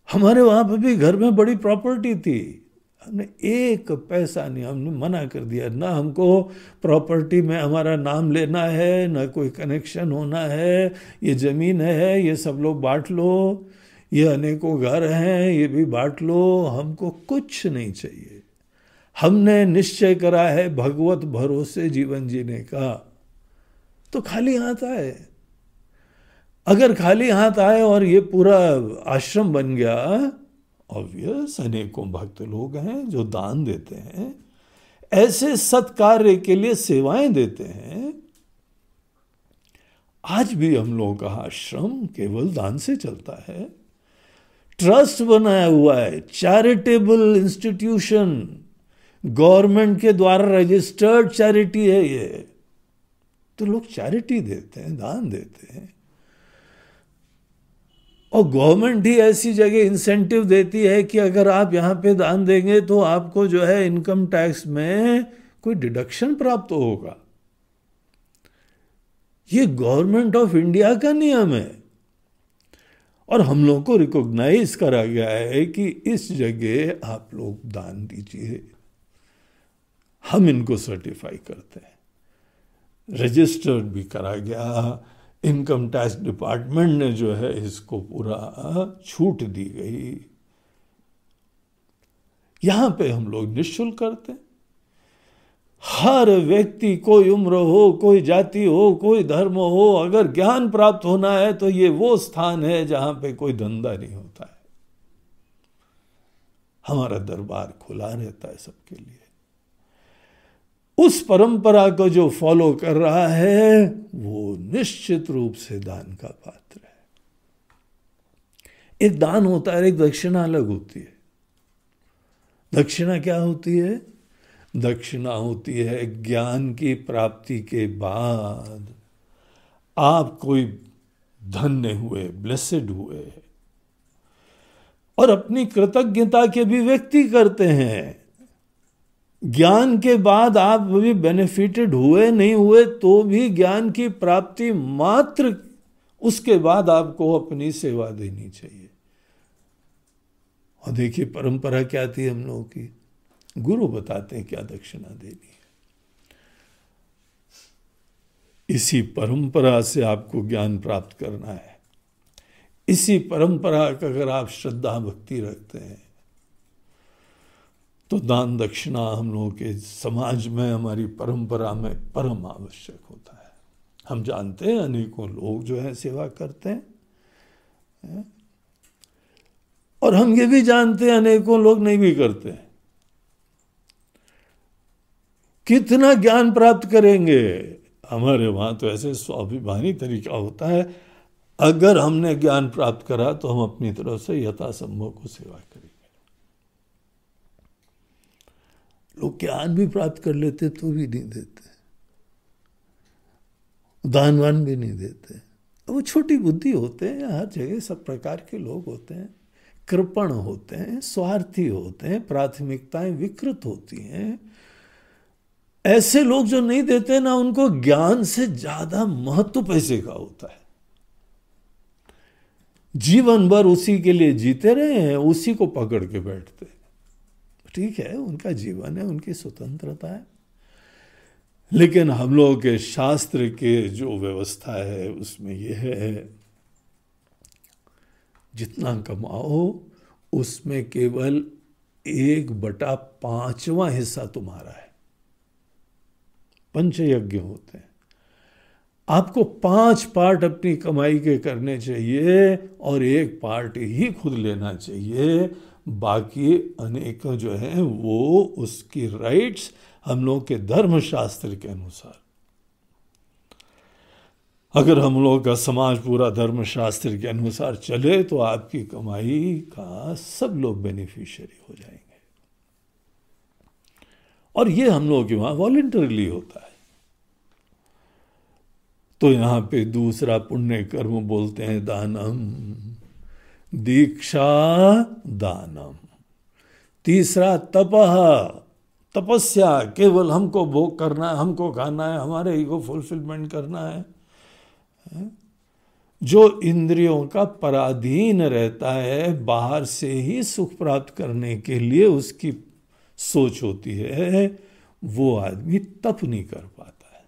हमारे वहां पर भी घर में बड़ी प्रॉपर्टी थी, हमने एक पैसा नहीं, हमने मना कर दिया, ना हमको प्रॉपर्टी में हमारा नाम लेना है, ना कोई कनेक्शन होना है। ये जमीन है, ये सब लोग बांट लो, ये अनेकों घर हैं, ये भी बांट लो, हमको कुछ नहीं चाहिए। हमने निश्चय करा है भगवत भरोसे जीवन जीने का। तो खाली हाथ आए, अगर खाली हाथ आए और ये पूरा आश्रम बन गया, ऑब्वियस अनेकों भक्त लोग हैं जो दान देते हैं, ऐसे सत्कार्य के लिए सेवाएं देते हैं। आज भी हम लोगों का आश्रम केवल दान से चलता है। ट्रस्ट बनाया हुआ है, चैरिटेबल इंस्टीट्यूशन, गवर्नमेंट के द्वारा रजिस्टर्ड चैरिटी है ये। तो लोग चैरिटी देते हैं, दान देते हैं, और गवर्नमेंट ही ऐसी जगह इंसेंटिव देती है कि अगर आप यहाँ पे दान देंगे तो आपको जो है इनकम टैक्स में कोई डिडक्शन प्राप्त होगा। ये गवर्नमेंट ऑफ इंडिया का नियम है, और हम लोग को रिकॉग्नाइज करा गया है कि इस जगह आप लोग दान दीजिए। हम इनको सर्टिफाई करते हैं, रजिस्टर्ड भी करा गया। इनकम टैक्स डिपार्टमेंट ने जो है इसको पूरा छूट दी गई। यहां पे हम लोग निःशुल्क करते हैं। हर व्यक्ति, कोई उम्र हो, कोई जाति हो, कोई धर्म हो, अगर ज्ञान प्राप्त होना है तो ये वो स्थान है जहां पे कोई धंधा नहीं होता है। हमारा दरबार खुला रहता है सबके लिए। उस परंपरा को जो फॉलो कर रहा है वो निश्चित रूप से दान का पात्र है। एक दान होता है, एक दक्षिणा अलग होती है। दक्षिणा क्या होती है? दक्षिणा होती है ज्ञान की प्राप्ति के बाद आप कोई धन्य हुए, ब्लेसेड हुए, और अपनी कृतज्ञता के भी व्यक्ति करते हैं। ज्ञान के बाद आप भी बेनिफिटेड हुए नहीं हुए तो भी ज्ञान की प्राप्ति मात्र, उसके बाद आपको अपनी सेवा देनी चाहिए। और देखिए परंपरा क्या थी हम लोगों की, गुरु बताते हैं क्या दक्षिणा देनी है। इसी परंपरा से आपको ज्ञान प्राप्त करना है। इसी परंपरा का अगर आप श्रद्धा भक्ति रखते हैं तो दान दक्षिणा हम लोगों के समाज में, हमारी परंपरा में परम आवश्यक होता है। हम जानते हैं अनेकों लोग जो है सेवा करते हैं, और हम ये भी जानते हैं अनेकों लोग नहीं भी करते हैं। कितना ज्ञान प्राप्त करेंगे? हमारे वहां तो ऐसे स्वाभिमानी तरीका होता है, अगर हमने ज्ञान प्राप्त करा तो हम अपनी तरफ से यथासंभव को सेवा करेंगे। लोग ज्ञान भी प्राप्त कर लेते तो भी नहीं देते, दानवान भी नहीं देते। वो छोटी बुद्धि होते हैं, हर जगह सब प्रकार के लोग होते हैं, कृपण होते हैं, स्वार्थी होते हैं, प्राथमिकताएं विकृत होती हैं। ऐसे लोग जो नहीं देते ना, उनको ज्ञान से ज्यादा महत्व पैसे का होता है। जीवन भर उसी के लिए जीते रहे हैं, उसी को पकड़ के बैठते हैं। ठीक है, उनका जीवन है, उनकी स्वतंत्रता है, लेकिन हम लोगों के शास्त्र के जो व्यवस्था है उसमें यह है, जितना कमाओ उसमें केवल 1/5वां हिस्सा तुम्हारा है। पंचयज्ञ होते हैं, आपको 5 पार्ट अपनी कमाई के करने चाहिए और 1 पार्ट ही खुद लेना चाहिए। बाकी अनेक जो है वो उसकी राइट्स हम लोग के धर्मशास्त्र के अनुसार। अगर हम लोग का समाज पूरा धर्मशास्त्र के अनुसार चले तो आपकी कमाई का सब लोग बेनिफिशियरी हो जाएंगे। और ये हम लोग के वहां वॉलंटरली होता है। तो यहां पे दूसरा पुण्य कर्म बोलते हैं दानम, दीक्षा दानम। तीसरा तपह, तपस्या, केवल हमको भोग करना है, हमको खाना है, हमारे ईगो फुलफिलमेंट करना है। जो इंद्रियों का पराधीन रहता है, बाहर से ही सुख प्राप्त करने के लिए उसकी सोच होती है, वो आदमी तप नहीं कर पाता है।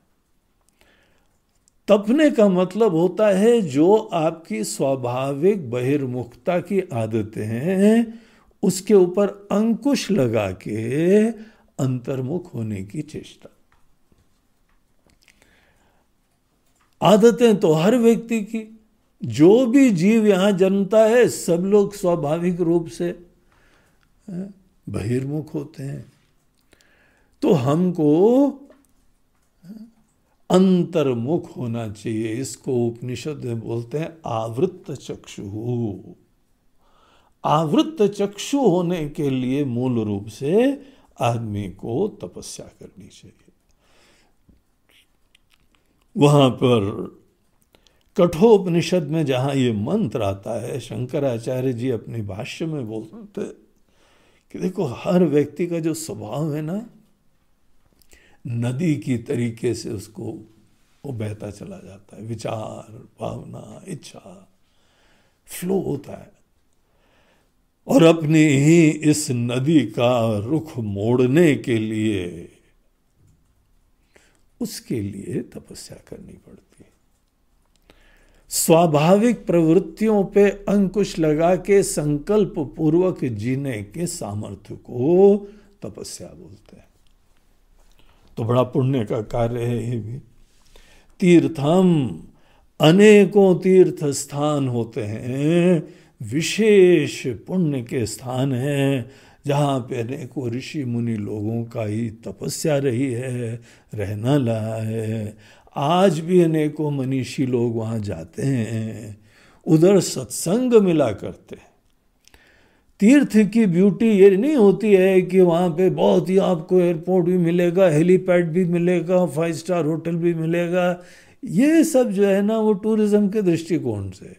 तपने का मतलब होता है जो आपकी स्वाभाविक बहिर्मुखता की आदतें हैं उसके ऊपर अंकुश लगा के अंतर्मुख होने की चेष्टा। आदतें तो हर व्यक्ति की, जो भी जीव यहां जन्मता है सब लोग स्वाभाविक रूप से बहिर्मुख होते हैं। तो हमको अंतर्मुख होना चाहिए। इसको उपनिषद में बोलते हैं आवृत्त चक्षु। आवृत्त चक्षु होने के लिए मूल रूप से आदमी को तपस्या करनी चाहिए। वहां पर कठोपनिषद में जहां ये मंत्र आता है, शंकराचार्य जी अपने भाष्य में बोलते कि देखो हर व्यक्ति का जो स्वभाव है ना, नदी की तरीके से उसको वो बहता चला जाता है। विचार, भावना, इच्छा फ्लो होता है, और अपनी ही इस नदी का रुख मोड़ने के लिए उसके लिए तपस्या करनी पड़ती है। स्वाभाविक प्रवृत्तियों पे अंकुश लगा के संकल्प पूर्वक जीने के सामर्थ्य को तपस्या बोलते हैं। तो बड़ा पुण्य का कार्य है ये भी। तीर्थम, अनेकों तीर्थ स्थान होते हैं, विशेष पुण्य के स्थान हैं जहाँ पे अनेकों ऋषि मुनि लोगों का ही तपस्या रही है, रहना लगा है। आज भी अनेकों मनीषी लोग वहाँ जाते हैं, उधर सत्संग मिला करते हैं। तीर्थ की ब्यूटी ये नहीं होती है कि वहाँ पे बहुत ही आपको एयरपोर्ट भी मिलेगा, हेलीपैड भी मिलेगा, 5 स्टार होटल भी मिलेगा। ये सब जो है ना वो टूरिज्म के दृष्टिकोण से,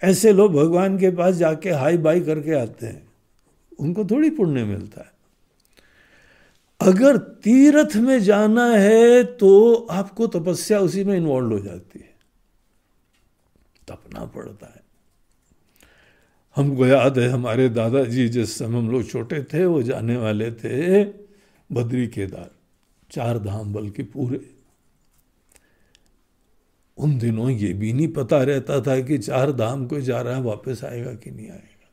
ऐसे लोग भगवान के पास जाके हाई बाई करके आते हैं, उनको थोड़ी पुण्य मिलता है। अगर तीर्थ में जाना है तो आपको तपस्या उसी में इन्वॉल्व हो जाती है, तपना पड़ता है। हमको याद है हमारे दादाजी जिस समय हम लोग छोटे थे वो जाने वाले थे बद्री केदार, 4 धाम बल्कि पूरे। उन दिनों ये भी नहीं पता रहता था कि 4 धाम कोई जा रहा है वापस आएगा कि नहीं आएगा,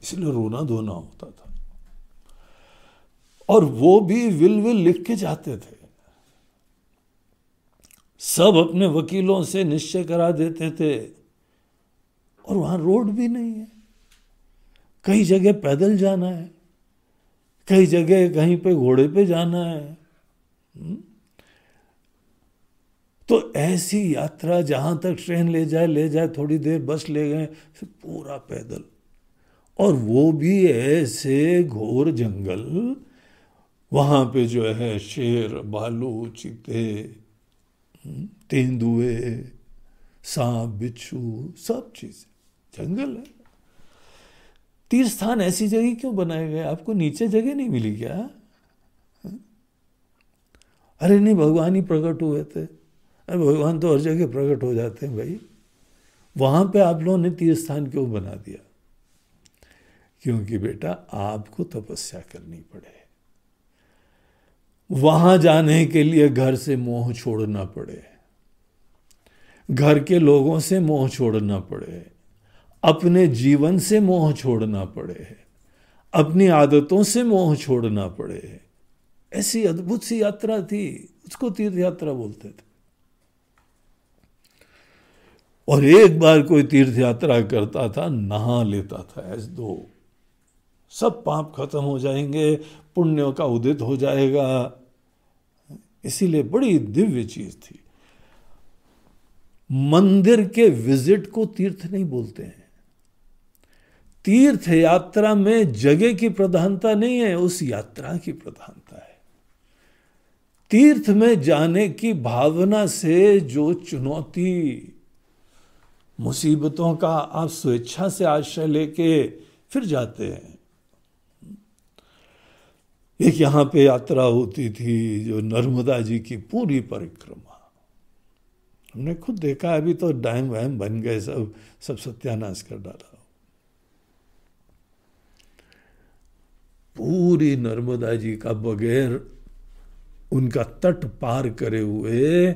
इसलिए रोना धोना होता था। और वो भी विल लिख के जाते थे, सब अपने वकीलों से निश्चय करा देते थे, और वहां रोड भी नहीं है। कई जगह पैदल जाना है, कई जगह कहीं पे घोड़े पे जाना है। तो ऐसी यात्रा जहां तक ट्रेन ले जाए, थोड़ी देर बस ले गए, फिर पूरा पैदल, और वो भी ऐसे घोर जंगल। वहां पे जो है शेर, भालू, चीते, तेंदुए, सांप, बिच्छू, सब चीजें, जंगल है। तीर्थ स्थान ऐसी जगह क्यों बनाए गए? आपको नीचे जगह नहीं मिली क्या? अरे नहीं, भगवान ही प्रकट हुए थे। अरे भगवान तो हर जगह प्रकट हो जाते हैं भाई, वहां पे आप लोगों ने तीर्थ स्थान क्यों बना दिया? क्योंकि बेटा आपको तपस्या करनी पड़े, वहां जाने के लिए घर से मोह छोड़ना पड़े, घर के लोगों से मोह छोड़ना पड़े, अपने जीवन से मोह छोड़ना पड़े, अपनी आदतों से मोह छोड़ना पड़े। ऐसी अद्भुत सी यात्रा थी, उसको तीर्थ यात्रा बोलते थे। और एक बार कोई तीर्थ यात्रा करता था, नहा लेता था ऐसे दो, सब पाप खत्म हो जाएंगे, पुण्यों का उदित हो जाएगा। इसीलिए बड़ी दिव्य चीज थी। मंदिर के विजिट को तीर्थ नहीं बोलते हैं। तीर्थ यात्रा में जगह की प्रधानता नहीं है, उस यात्रा की प्रधानता है। तीर्थ में जाने की भावना से जो चुनौती, मुसीबतों का आप स्वेच्छा से आश्रय लेके फिर जाते हैं। एक यहां पे यात्रा होती थी जो नर्मदा जी की पूरी परिक्रमा, हमने खुद देखा। अभी तो डैम वैम बन गए, सब सत्यानाश कर डाला। पूरी नर्मदा जी का बगैर उनका तट पार करे हुए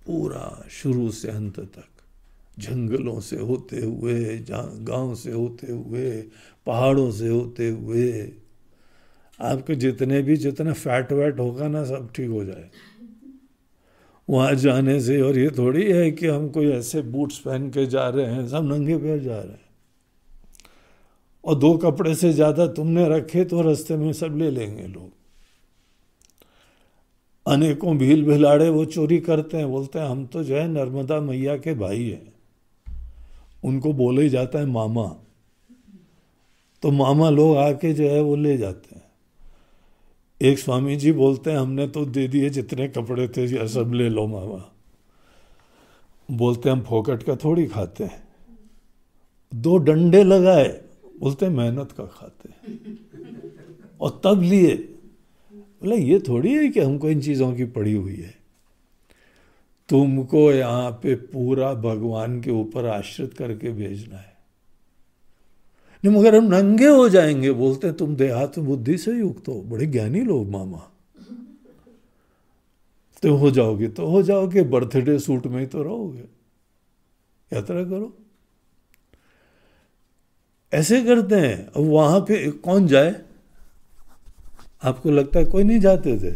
पूरा शुरू से अंत तक, जंगलों से होते हुए, गांव से होते हुए, पहाड़ों से होते हुए, आपके जितना फैट वैट होगा ना सब ठीक हो जाए वहां जाने से। और ये थोड़ी है कि हम कोई ऐसे बूट्स पहन के जा रहे हैं, सब नंगे पैर जा रहे हैं। और 2 कपड़े से ज्यादा तुमने रखे तो रास्ते में सब ले लेंगे लोग। अनेकों भील भिलाड़े वो चोरी करते हैं, बोलते हैं हम तो जो है नर्मदा मैया के भाई हैं। उनको बोले ही जाता है मामा, तो मामा लोग आके जो है वो ले जाते हैं। एक स्वामी जी बोलते हैं हमने तो दे दिए जितने कपड़े थे, ये सब ले लो मामा। बोलते हैं हम फोकट का थोड़ी खाते हैं। 2 डंडे लगाए, बोलते हैं मेहनत का खाते हैं, और तब लिए। बोले ये थोड़ी है कि हमको इन चीजों की पड़ी हुई है। तुमको यहाँ पे पूरा भगवान के ऊपर आश्रित करके भेजना है। नहीं मगर हम नंगे हो जाएंगे, बोलते हैं तुम देहात बुद्धि से युक्त हो, बड़े ज्ञानी लोग मामा। तो हो जाओगे, बर्थडे सूट में ही तो रहोगे, यात्रा करो। ऐसे करते हैं। अब वहां पे कौन जाए? आपको लगता है कोई नहीं जाते थे?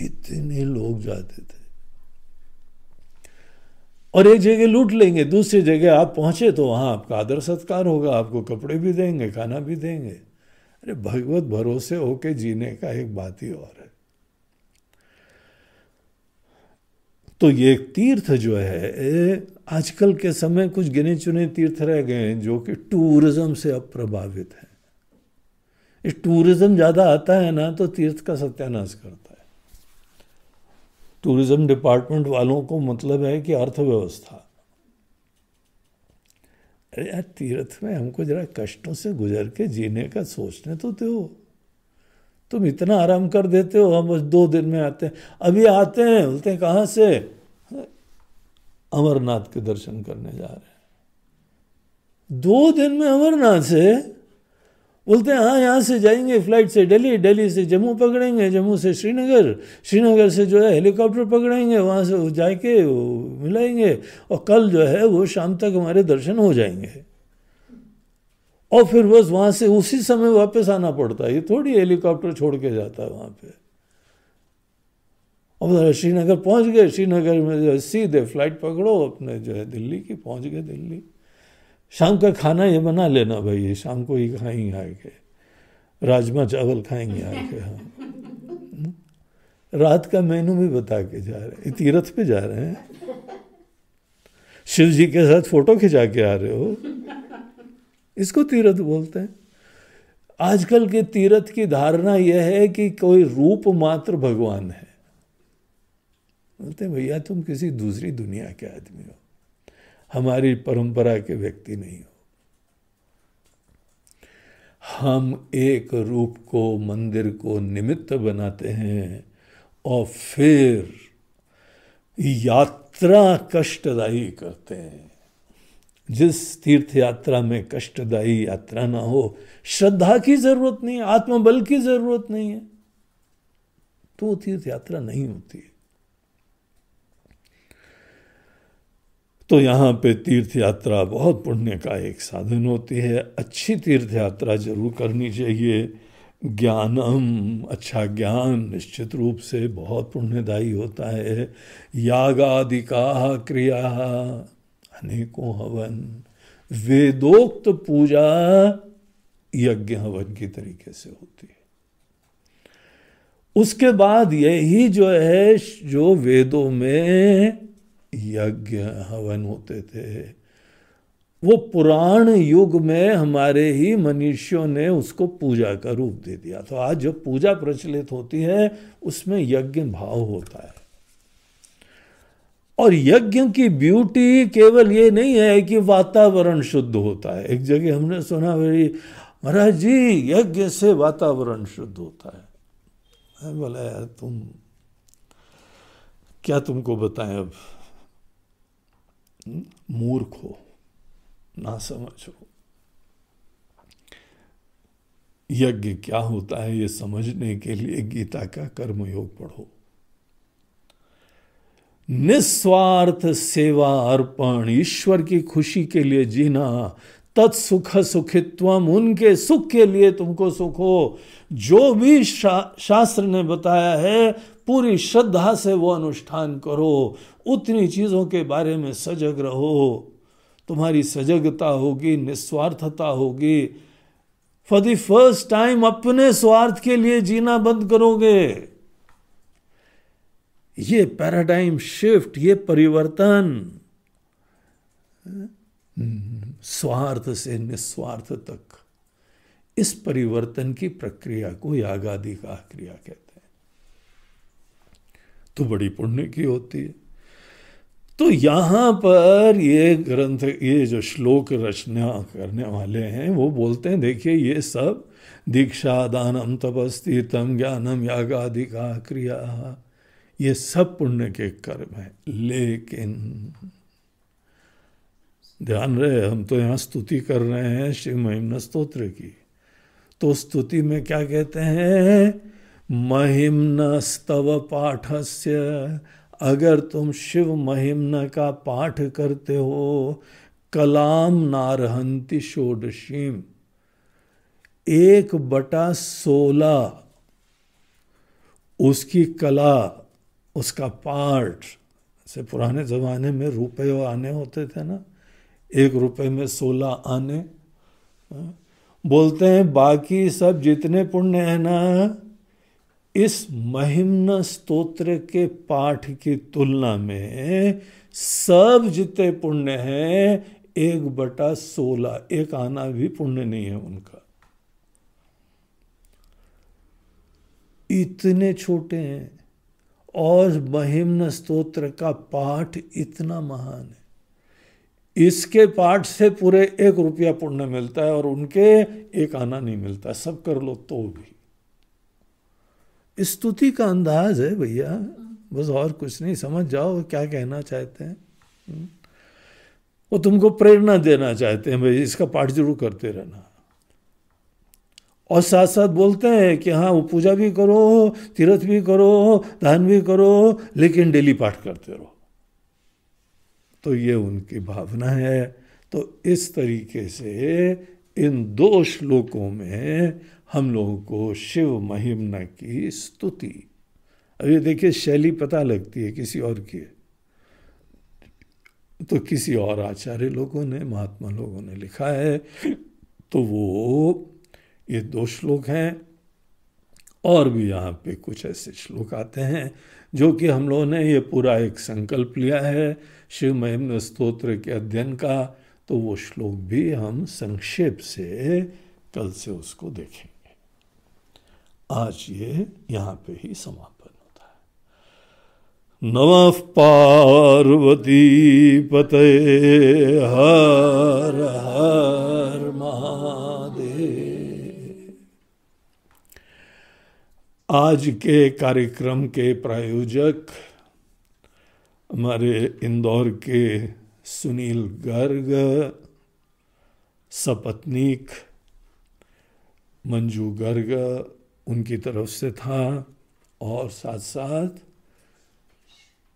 इतने लोग जाते थे। और एक जगह लूट लेंगे, दूसरी जगह आप पहुंचे तो वहां आपका आदर सत्कार होगा, आपको कपड़े भी देंगे, खाना भी देंगे। अरे भगवत भरोसे होके जीने का एक बात ही और है। तो ये तीर्थ जो है, आजकल के समय कुछ गिने चुने तीर्थ रह गए हैं जो कि टूरिज्म से अब प्रभावित है। इस टूरिज्म ज्यादा आता है ना तो तीर्थ का सत्यानाश करता है। टूरिज्म डिपार्टमेंट वालों को मतलब है कि अर्थव्यवस्था। अरे यार तीर्थ में हमको जरा कष्टों से गुजर के जीने का सोचने तो दो। तुम इतना आराम कर देते हो, हम बस 2 दिन में आते हैं। अभी आते हैं, बोलते हैं कहाँ से? अमरनाथ के दर्शन करने जा रहे हैं। 2 दिन में अमरनाथ से? बोलते हैं हाँ यहाँ से जाएंगे फ्लाइट से दिल्ली, दिल्ली से जम्मू पकड़ेंगे, जम्मू से श्रीनगर, श्रीनगर से जो है हेलीकॉप्टर पकड़ेंगे, वहाँ से जाके मिलाएंगे, और कल जो है वो शाम तक हमारे दर्शन हो जाएंगे। और फिर बस वहाँ से उसी समय वापस आना पड़ता है। ये थोड़ी हेलीकॉप्टर छोड़ के जाता है वहाँ पे। और श्रीनगर पहुँच गए, श्रीनगर में जो है सीधे फ्लाइट पकड़ो अपने जो है दिल्ली की, पहुँच गए दिल्ली। शाम का खाना ये बना लेना भाई, शाम को ही खाएंगे आके, राजमा चावल खाएंगे आके। हाँ, रात का मेनू भी बता के जा रहे हैं। तीर्थ पे जा रहे हैं, शिव जी के साथ फोटो खिंचा के आ रहे हो, इसको तीर्थ बोलते हैं। आजकल के तीर्थ की धारणा यह है कि कोई रूप मात्र भगवान है। बोलते हैं भैया तुम किसी दूसरी दुनिया के आदमी हो, हमारी परंपरा के व्यक्ति नहीं हो। हम एक रूप को, मंदिर को निमित्त बनाते हैं, और फिर यात्रा कष्टदायी करते हैं। जिस तीर्थ यात्रा में कष्टदायी यात्रा ना हो, श्रद्धा की जरूरत नहीं है, आत्मबल की जरूरत नहीं है, तो वो तीर्थ यात्रा नहीं होती है। तो यहाँ पे तीर्थ यात्रा बहुत पुण्य का एक साधन होती है। अच्छी तीर्थ यात्रा जरूर करनी चाहिए। ज्ञानम, अच्छा ज्ञान निश्चित रूप से बहुत पुण्यदायी होता है। यागादिका क्रिया, अनेकों हवन, वेदोक्त पूजा यज्ञ हवन की तरीके से होती है। उसके बाद यही जो है, जो वेदों में यज्ञ हवन होते थे, वो पुराण युग में हमारे ही मनुष्यों ने उसको पूजा का रूप दे दिया। तो आज जो पूजा प्रचलित होती है उसमें यज्ञ भाव होता है। और यज्ञ की ब्यूटी केवल ये नहीं है कि वातावरण शुद्ध होता है। एक जगह हमने सुना, भाई महाराज जी यज्ञ से वातावरण शुद्ध होता है। मैं बोला यार तुम क्या, तुमको बताएं अब, मूर्ख हो, ना समझो। यज्ञ क्या होता है ये समझने के लिए गीता का कर्मयोग पढ़ो। निस्वार्थ सेवा अर्पण, ईश्वर की खुशी के लिए जीना, तत्सुख सुखित्वम, उनके सुख के लिए तुमको सुख हो। जो भी शास्त्र ने बताया है पूरी श्रद्धा से वो अनुष्ठान करो। उतनी चीजों के बारे में सजग रहो, तुम्हारी सजगता होगी, निस्वार्थता होगी। फॉर द फर्स्ट टाइम अपने स्वार्थ के लिए जीना बंद करोगे। ये पैराडाइम शिफ्ट, ये परिवर्तन, स्वार्थ से निस्वार्थ तक, इस परिवर्तन की प्रक्रिया को यागादि का क्रिया कहते हैं। तो बड़ी पुण्य की होती है। तो यहां पर ये ग्रंथ, ये जो श्लोक रचना करने वाले हैं वो बोलते हैं, देखिए ये सब दीक्षा दानम तपस्तीर्थम ज्ञानम यागादि का क्रिया, ये सब पुण्य के कर्म है। लेकिन ध्यान रहे, हम तो यहाँ स्तुति कर रहे हैं शिव महिम्न स्तोत्र की। तो स्तुति में क्या कहते हैं? महिम्न स्तव पाठस्य, अगर तुम शिव महिम्न का पाठ करते हो, कलाम नारहंति षोडशीम, 1/16 उसकी कला, उसका पाठ से, पुराने जमाने में रुपये आने होते थे ना, 1 रुपये में 16 आने। बोलते हैं बाकी सब जितने पुण्य है ना, इस महिम्न स्तोत्र के पाठ की तुलना में सब जितने पुण्य हैं 1/16, 1 आना भी पुण्य नहीं है उनका। इतने छोटे हैं और महिम्न स्तोत्र का पाठ इतना महान है। इसके पाठ से पूरे 1 रुपया पुण्य मिलता है और उनके 1 आना नहीं मिलता। सब कर लो तो भी। स्तुति का अंदाज है भैया, बस और कुछ नहीं। समझ जाओ क्या कहना चाहते हैं। वो तुमको प्रेरणा देना चाहते हैं, भाई इसका पाठ जरूर करते रहना। और साथ साथ बोलते हैं कि हाँ वो पूजा भी करो, तीर्थ भी करो, दान भी करो, लेकिन डेली पाठ करते रहो। तो ये उनकी भावना है। तो इस तरीके से इन 2 श्लोकों में हम लोगों को शिव महिम्न की स्तुति, अब ये देखिए शैली पता लगती है किसी और की, तो किसी और आचार्य लोगों ने, महात्मा लोगों ने लिखा है। तो वो ये 2 श्लोक हैं। और भी यहाँ पे कुछ ऐसे श्लोक आते हैं जो कि हम लोगों ने ये पूरा एक संकल्प लिया है शिव महिम्न स्तोत्र के अध्ययन का। तो वो श्लोक भी हम संक्षेप से कल से उसको देखेंगे। आज ये यहाँ पे ही समापन होता है। नमः पार्वती पतये, हर हर महादेव। आज के कार्यक्रम के प्रायोजक हमारे इंदौर के सुनील गर्ग, सपत्नीक मंजू गर्ग उनकी तरफ से था, और साथ साथ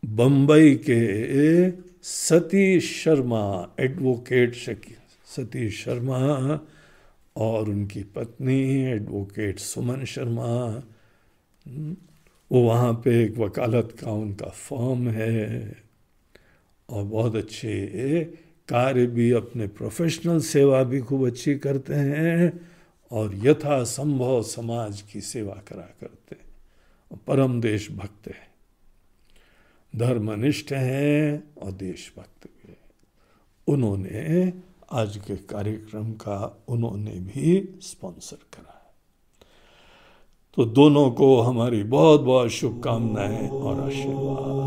बम्बई के सतीश शर्मा, एडवोकेट सतीश शर्मा और उनकी पत्नी एडवोकेट सुमन शर्मा। वो वहाँ पे एक वकालत का उनका फर्म है और बहुत अच्छे कार्य भी, अपने प्रोफेशनल सेवा भी खूब अच्छी करते हैं और यथासंभव समाज की सेवा करा करते हैं। परम देशभक्त हैं, धर्मनिष्ठ हैं और देशभक्त भी हैं। उन्होंने आज के कार्यक्रम का उन्होंने भी स्पॉन्सर करा है। तो दोनों को हमारी बहुत बहुत शुभकामनाएं और आशीर्वाद।